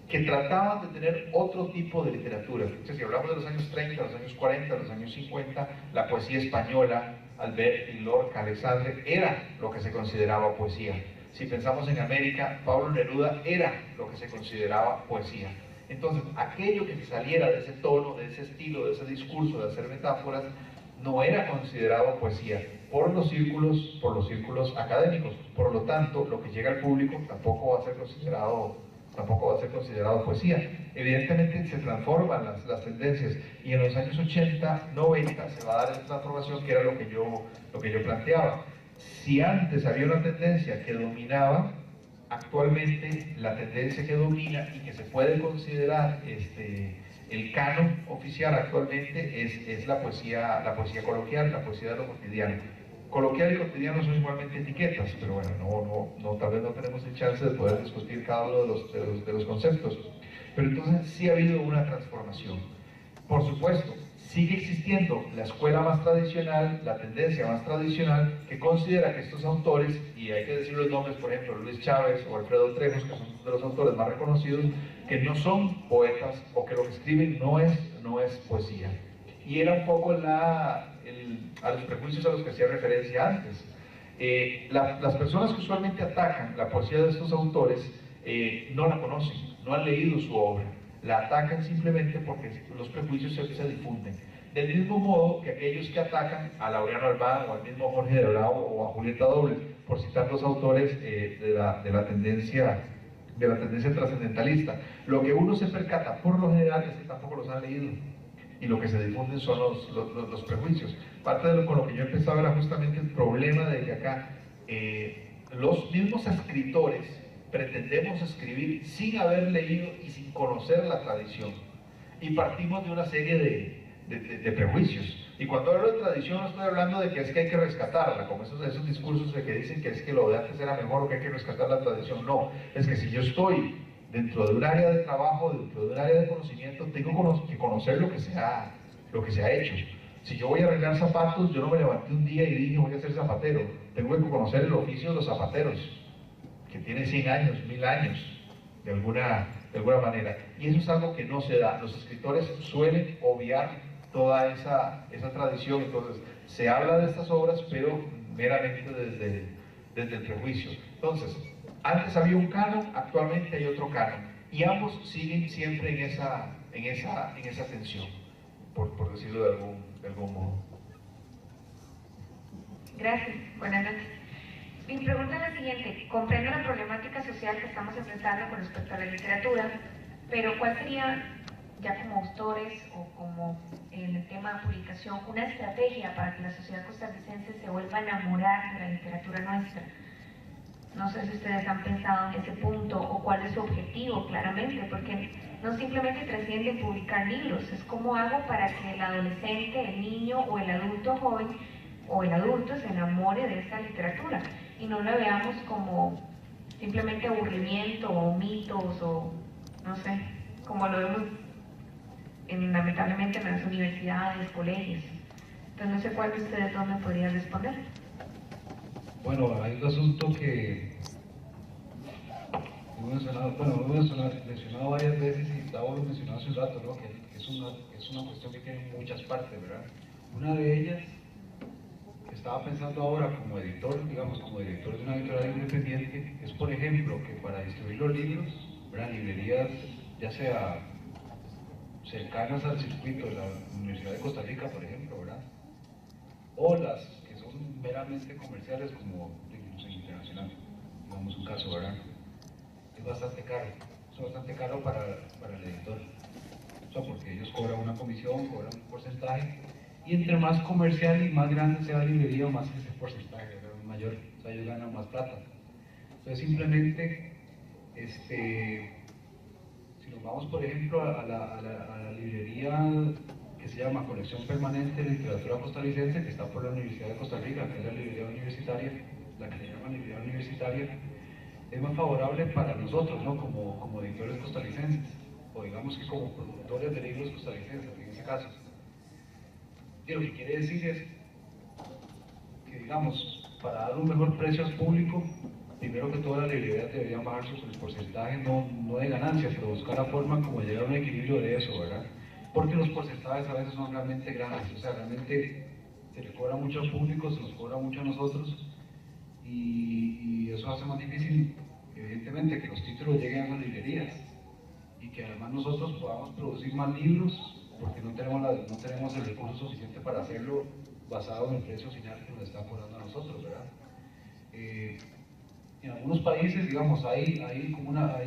que trataban de tener otro tipo de literatura. Entonces, si hablamos de los años 30, los años 40, los años 50, la poesía española, Alberti, Lorca, Alexandre, era lo que se consideraba poesía. Si pensamos en América, Pablo Neruda era lo que se consideraba poesía. Entonces, aquello que se saliera de ese tono, de ese estilo, de ese discurso, de hacer metáforas, no era considerado poesía por los círculos académicos. Por lo tanto, lo que llega al público tampoco va a ser considerado poesía. Evidentemente se transforman las tendencias y en los años 80, 90 se va a dar esta transformación que era lo que yo planteaba. Si antes había una tendencia que dominaba, actualmente la tendencia que domina y que se puede considerar el canon oficial actualmente es la poesía coloquial, la poesía de lo cotidiano. Coloquial y cotidiano son igualmente etiquetas, pero bueno, tal vez no tenemos el chance de poder discutir cada uno de los conceptos. Pero entonces sí ha habido una transformación. Por supuesto, sigue existiendo la escuela más tradicional, la tendencia más tradicional, que considera que estos autores, y hay que decir los nombres, por ejemplo, Luis Chávez o Alfredo Trejos, que son de los autores más reconocidos, que no son poetas o que lo que escriben no es poesía. Y era un poco a los prejuicios a los que hacía referencia antes. Las personas que usualmente atacan la poesía de estos autores no la conocen, no han leído su obra, la atacan simplemente porque los prejuicios se difunden. Del mismo modo que aquellos que atacan a Laureano Albán o al mismo Jorge de Bravo o a Julieta Doble, por citar los autores de la tendencia trascendentalista. Lo que uno se percata por lo general es que tampoco los han leído y lo que se difunden son los prejuicios. Parte con lo que yo empezaba era justamente el problema de que acá los mismos escritores pretendemos escribir sin haber leído y sin conocer la tradición, y partimos de una serie de prejuicios. Y cuando hablo de tradición no estoy hablando de que es que hay que rescatarla, como esos discursos de que dicen que es que lo de antes era mejor o que hay que rescatar la tradición. No, es que si yo estoy dentro de un área de trabajo, dentro de un área de conocimiento, tengo que conocer lo que se ha hecho. Si yo voy a arreglar zapatos, yo no me levanté un día y dije voy a ser zapatero. Tengo que conocer el oficio de los zapateros, que tiene 100 años, 1000 años, de alguna manera. Y eso es algo que no se da. Los escritores suelen obviar toda esa tradición. Entonces, se habla de estas obras, pero meramente desde el prejuicio. Entonces, antes había un canon, actualmente hay otro canon. Y ambos siguen siempre en esa tensión, por decirlo de algún modo. Gracias, buenas noches. Mi pregunta es la siguiente: comprendo la problemática social que estamos enfrentando con respecto a la literatura, pero ¿cuál sería, ya como autores o como en el tema de publicación, una estrategia para que la sociedad costarricense se vuelva a enamorar de la literatura nuestra? No sé si ustedes han pensado en ese punto o cuál es su objetivo, claramente, porque no simplemente trasciende en publicar libros, es cómo hago para que el adolescente, el niño o el adulto joven o el adulto se enamore de esta literatura y no la veamos como simplemente aburrimiento o mitos o no sé, como lo vemos lamentablemente en las universidades, colegios. Entonces no sé cuál de ustedes dos me podría responder. Bueno, hay un asunto que hemos mencionado varias veces y Tavo lo mencionó hace un rato, ¿no? Que es una cuestión que tiene muchas partes, ¿verdad? Una de ellas, que estaba pensando ahora como editor, digamos, como director de una editorial independiente, es por ejemplo que para distribuir los libros, ¿verdad? Librerías, ya sea cercanas al circuito de la Universidad de Costa Rica, por ejemplo, ¿verdad? O las que son meramente comerciales, como Distribución Internacional, digamos un caso, ¿verdad? Es bastante caro para el editor, o sea, porque ellos cobran una comisión, cobran un porcentaje, y entre más comercial y más grande sea la librería, más ese porcentaje es mayor, o sea, ellos ganan más plata. Entonces simplemente, si nos vamos por ejemplo a la librería que se llama Colección Permanente de Literatura Costarricense, que está por la Universidad de Costa Rica, que es la librería universitaria, la que se llama librería universitaria, es más favorable para nosotros, ¿no? Como editores costarricenses, o digamos que como productores de libros costarricenses, en ese caso. Y lo que quiere decir es que, digamos, para dar un mejor precio al público, primero que todo las librerías deberían bajar su porcentaje, no de ganancias, pero buscar la forma como llegar a un equilibrio de eso, ¿verdad? Porque los porcentajes a veces son realmente grandes, o sea, realmente se le cobra mucho al público, se nos cobra mucho a nosotros, y eso hace más difícil, evidentemente, que los títulos lleguen a las librerías y que además nosotros podamos producir más libros porque no tenemos el recurso suficiente para hacerlo basado en el precio final que nos está cobrando a nosotros, ¿verdad? En algunos países, digamos, hay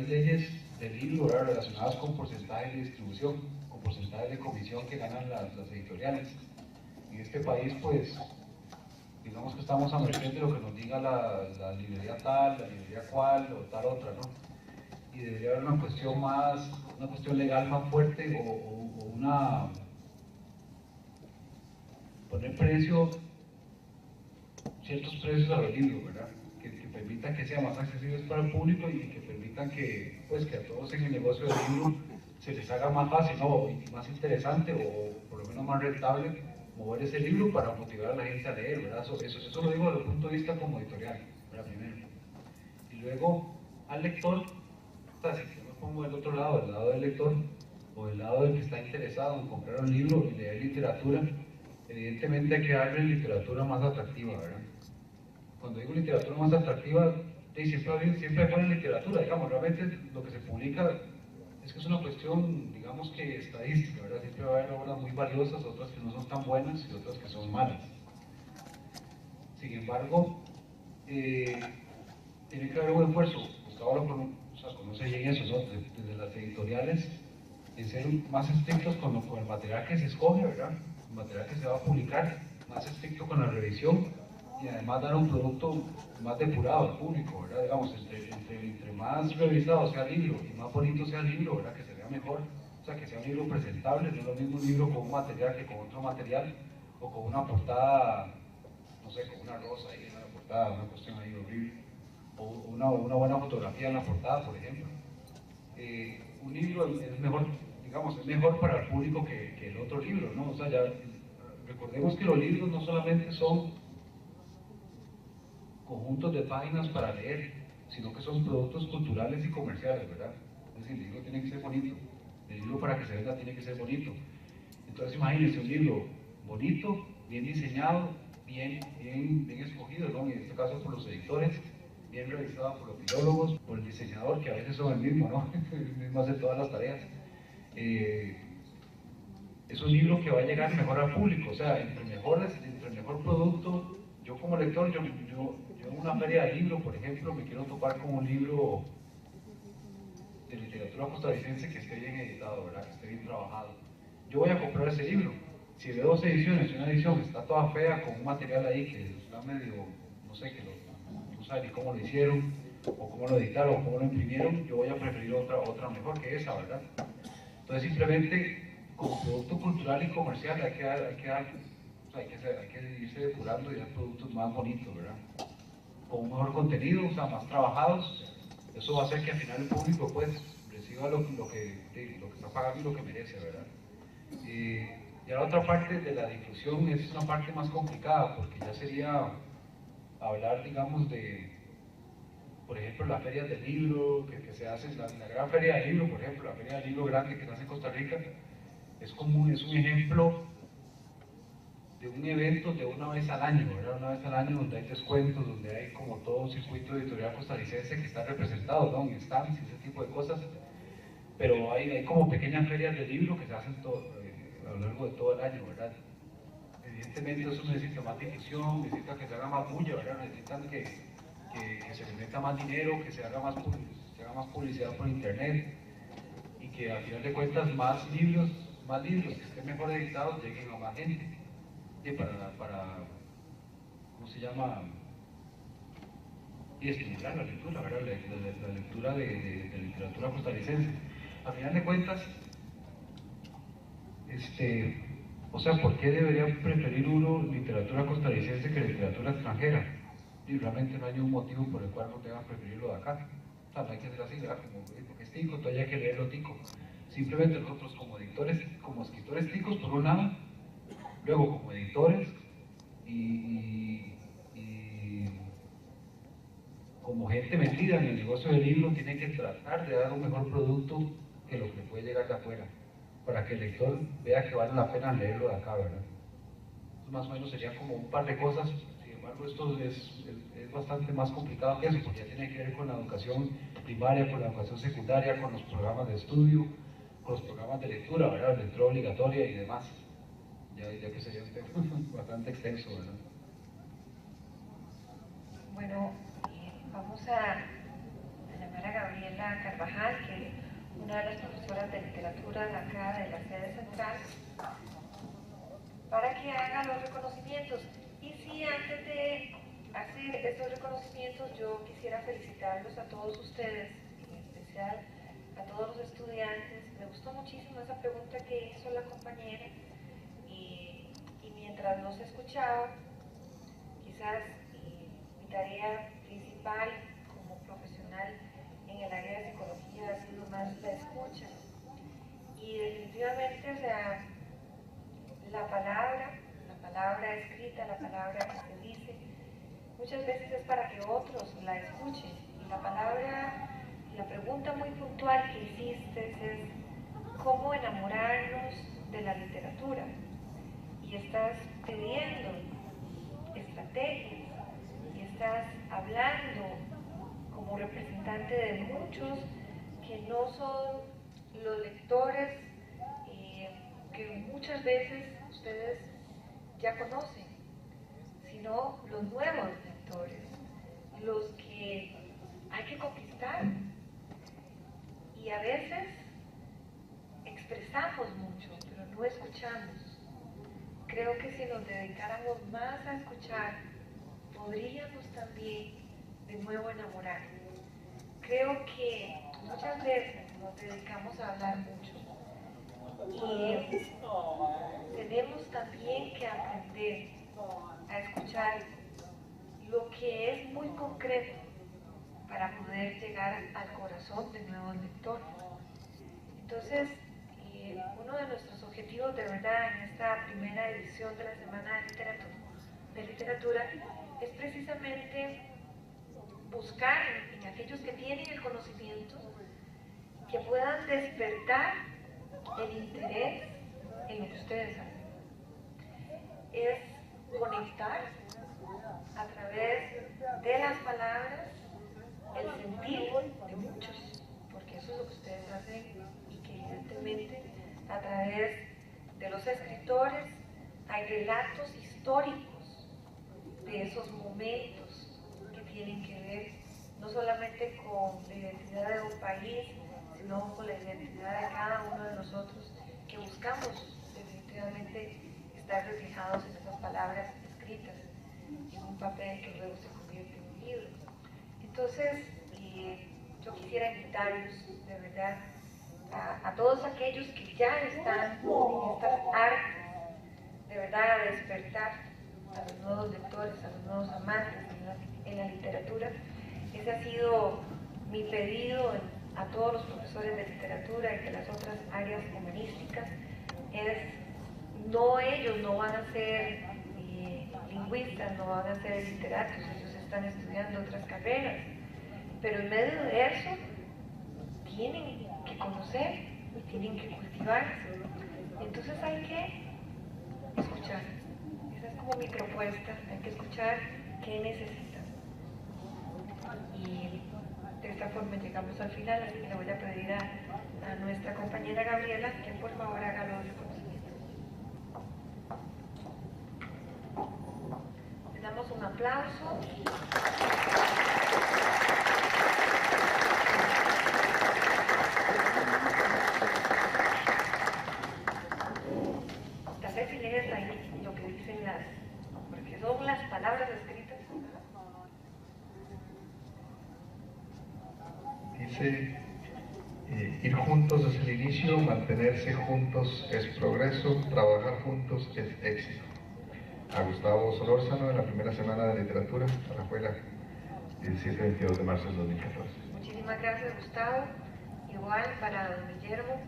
leyes del libro, ¿verdad?, relacionadas con porcentajes de distribución, con porcentajes de comisión que ganan las editoriales. En este país, pues, digamos que estamos a merced de lo que nos diga la librería tal, la librería cual o tal otra, ¿no? Y debería haber una cuestión legal más fuerte o poner ciertos precios a los libros, ¿verdad? Que permitan que sean más accesibles para el público y que permitan que a todos en el negocio del libro se les haga más fácil, ¿no?, y más interesante o por lo menos más rentable mover ese libro para motivar a la gente a leer, ¿verdad? Eso lo digo desde el punto de vista como editorial, ¿verdad? Primero. Y luego al lector, o sea, si yo me pongo del otro lado, del lado del lector o del lado del que está interesado en comprar un libro y leer literatura, evidentemente hay que darle literatura más atractiva, ¿verdad? Cuando digo literatura más atractiva, siempre ponen literatura, digamos, realmente lo que se publica es que es una cuestión, digamos que estadística, ¿verdad? Siempre va a haber obras muy valiosas, otras que no son tan buenas y otras que son malas. Sin embargo, tiene que haber un esfuerzo, Gustavo lo conoce bien eso, ¿no?, desde las editoriales, en ser más estrictos con el material que se escoge, ¿verdad?, el material que se va a publicar, más estricto con la revisión y además dar un producto más depurado al público, ¿verdad? Digamos, entre más revisado sea el libro y más bonito sea el libro, ¿verdad?, que se vea mejor, o sea, que sea un libro presentable, no es lo mismo un libro con un material que con otro material, o con una portada, no sé, con una rosa ahí en la portada, una cuestión ahí horrible, o una buena fotografía en la portada, por ejemplo. Un libro es mejor, digamos, es mejor para el público que el otro libro, ¿no? O sea, ya recordemos que los libros no solamente son conjuntos de páginas para leer, sino que son productos culturales y comerciales, ¿verdad? Es decir, el libro tiene que ser bonito, el libro para que se venda tiene que ser bonito. Entonces imagínense un libro bonito, bien diseñado, bien escogido, ¿no?, en este caso por los editores, bien revisado por los filólogos, por el diseñador, que a veces son el mismo, ¿no? El mismo hace todas las tareas. Es un libro que va a llegar mejor al público, o sea, entre el mejor producto. Yo como lector, yo en una feria de libro, por ejemplo, me quiero topar con un libro de literatura costarricense que esté bien editado, ¿verdad?, que esté bien trabajado. Yo voy a comprar ese libro. Si veo dos ediciones y una edición está toda fea, con un material ahí que está medio, no sé, que no sabe ni cómo lo hicieron, o cómo lo editaron, o cómo lo imprimieron, yo voy a preferir otra mejor que esa, ¿verdad? Entonces simplemente, como producto cultural y comercial, hay que irse depurando y dar productos más bonitos, ¿verdad?, con un mejor contenido, o sea, más trabajados. Eso va a hacer que al final el público, pues, reciba lo que está pagando y lo que merece, ¿verdad? Y la otra parte de la difusión es una parte más complicada, porque ya sería hablar, digamos, de, por ejemplo, las ferias del libro que se hacen, la gran feria del libro, por ejemplo, la feria del libro grande que se hace en Costa Rica, es un ejemplo de un evento de una vez al año, ¿verdad? Una vez al año, donde hay descuentos, donde hay como todo un circuito editorial costarricense que está representado, ¿no?, en stands y ese tipo de cosas. Pero hay como pequeñas ferias de libro que se hacen a lo largo de todo el año, ¿verdad? Evidentemente eso necesita más difusión, necesita que se haga más bulla, ¿verdad? Necesitan que se le meta más dinero, que se haga más publicidad por internet, y que al final de cuentas más libros que estén mejor editados lleguen a más gente. Y para ¿cómo se llama? Y estimular la lectura, ¿verdad? La lectura de literatura costarricense. A final de cuentas, o sea, ¿por qué debería preferir uno literatura costarricense que literatura extranjera? Y realmente no hay ningún motivo por el cual no tengan que preferirlo de acá. O sea, no hay que ser así, ¿verdad? Porque es tico, todavía hay que leerlo tico. Simplemente nosotros como escritores ticos por un lado, luego como editores y como gente metida en el negocio del libro, tiene que tratar de dar un mejor producto que lo que le puede llegar de afuera, para que el lector vea que vale la pena leerlo de acá, ¿verdad? Entonces, más o menos serían como un par de cosas. Sin embargo, esto es bastante más complicado que eso, porque ya tiene que ver con la educación primaria, con la educación secundaria, con los programas de estudio, con los programas de lectura, ¿verdad? Lectura obligatoria y demás. Ya que sería un tema bastante extenso, ¿verdad? Bueno, vamos a llamar a Gabriela Carvajal, que es una de las profesoras de literatura de acá de la sede central, para que haga los reconocimientos. Y si antes de hacer estos reconocimientos yo quisiera felicitarlos a todos ustedes, en especial a todos los estudiantes. Me gustó muchísimo esa pregunta que hizo la compañera y mientras los escuchaba, quizás mi tarea principal como profesional en el área de psicología ha sido más la escucha. Y definitivamente, o sea, la palabra escrita, la palabra que se dice, muchas veces es para que otros la escuchen. Y la pregunta muy puntual que hiciste es cómo enamorarnos de la literatura. Y estás pidiendo estrategias y estás hablando como representante de muchos que no son los lectores que muchas veces ustedes ya conocen, sino los nuevos lectores, los que hay que conquistar. Y a veces expresamos mucho, pero no escuchamos. Creo que si nos dedicáramos más a escuchar, podríamos también de nuevo enamorarnos. Creo que muchas veces nos dedicamos a hablar mucho y tenemos también que aprender a escuchar lo que es muy concreto para poder llegar al corazón de nuevos lectores. Entonces, uno de nuestros objetivos de verdad en esta primera edición de la Semana de Literatura es precisamente buscar en aquellos que tienen el conocimiento que puedan despertar el interés en lo que ustedes hacen. Es conectar a través de las palabras el sentir de muchos, porque eso es lo que ustedes hacen y que evidentemente a través de los escritores hay relatos históricos de esos momentos que tienen que ver no solamente con la identidad de un país, sino con la identidad de cada uno de nosotros que buscamos definitivamente estar reflejados en esas palabras escritas en un papel que luego se convierte en un libro. Entonces, yo quisiera invitarlos de verdad a todos aquellos que ya están en estas artes, de verdad a despertar a los nuevos lectores, a los nuevos amantes en la literatura. Ese ha sido mi pedido a todos los profesores de literatura y de las otras áreas humanísticas. Ellos no van a ser lingüistas, no van a ser literatos, ellos están estudiando otras carreras, pero en medio de eso tienen que conocer y tienen que cultivarse. Entonces hay que escuchar. Esa es como mi propuesta, hay que escuchar qué necesitan. Y de esta forma llegamos al final, así que le voy a pedir a nuestra compañera Gabriela que por favor haga los reconocimientos. Le damos un aplauso. Tal si lees ahí lo que dicen porque son las palabras escritas. Dice, ir juntos es el inicio, mantenerse juntos es progreso, trabajar juntos es éxito. A Gustavo Solórzano, en la primera semana de literatura, a la escuela 17-22 de marzo del 2014. Muchísimas gracias, Gustavo. Igual para don Guillermo.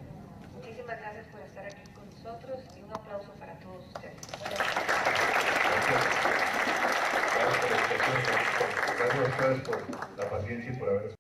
Muchísimas gracias por estar aquí con nosotros y un aplauso para todos ustedes. Gracias a ustedes por la paciencia y por haber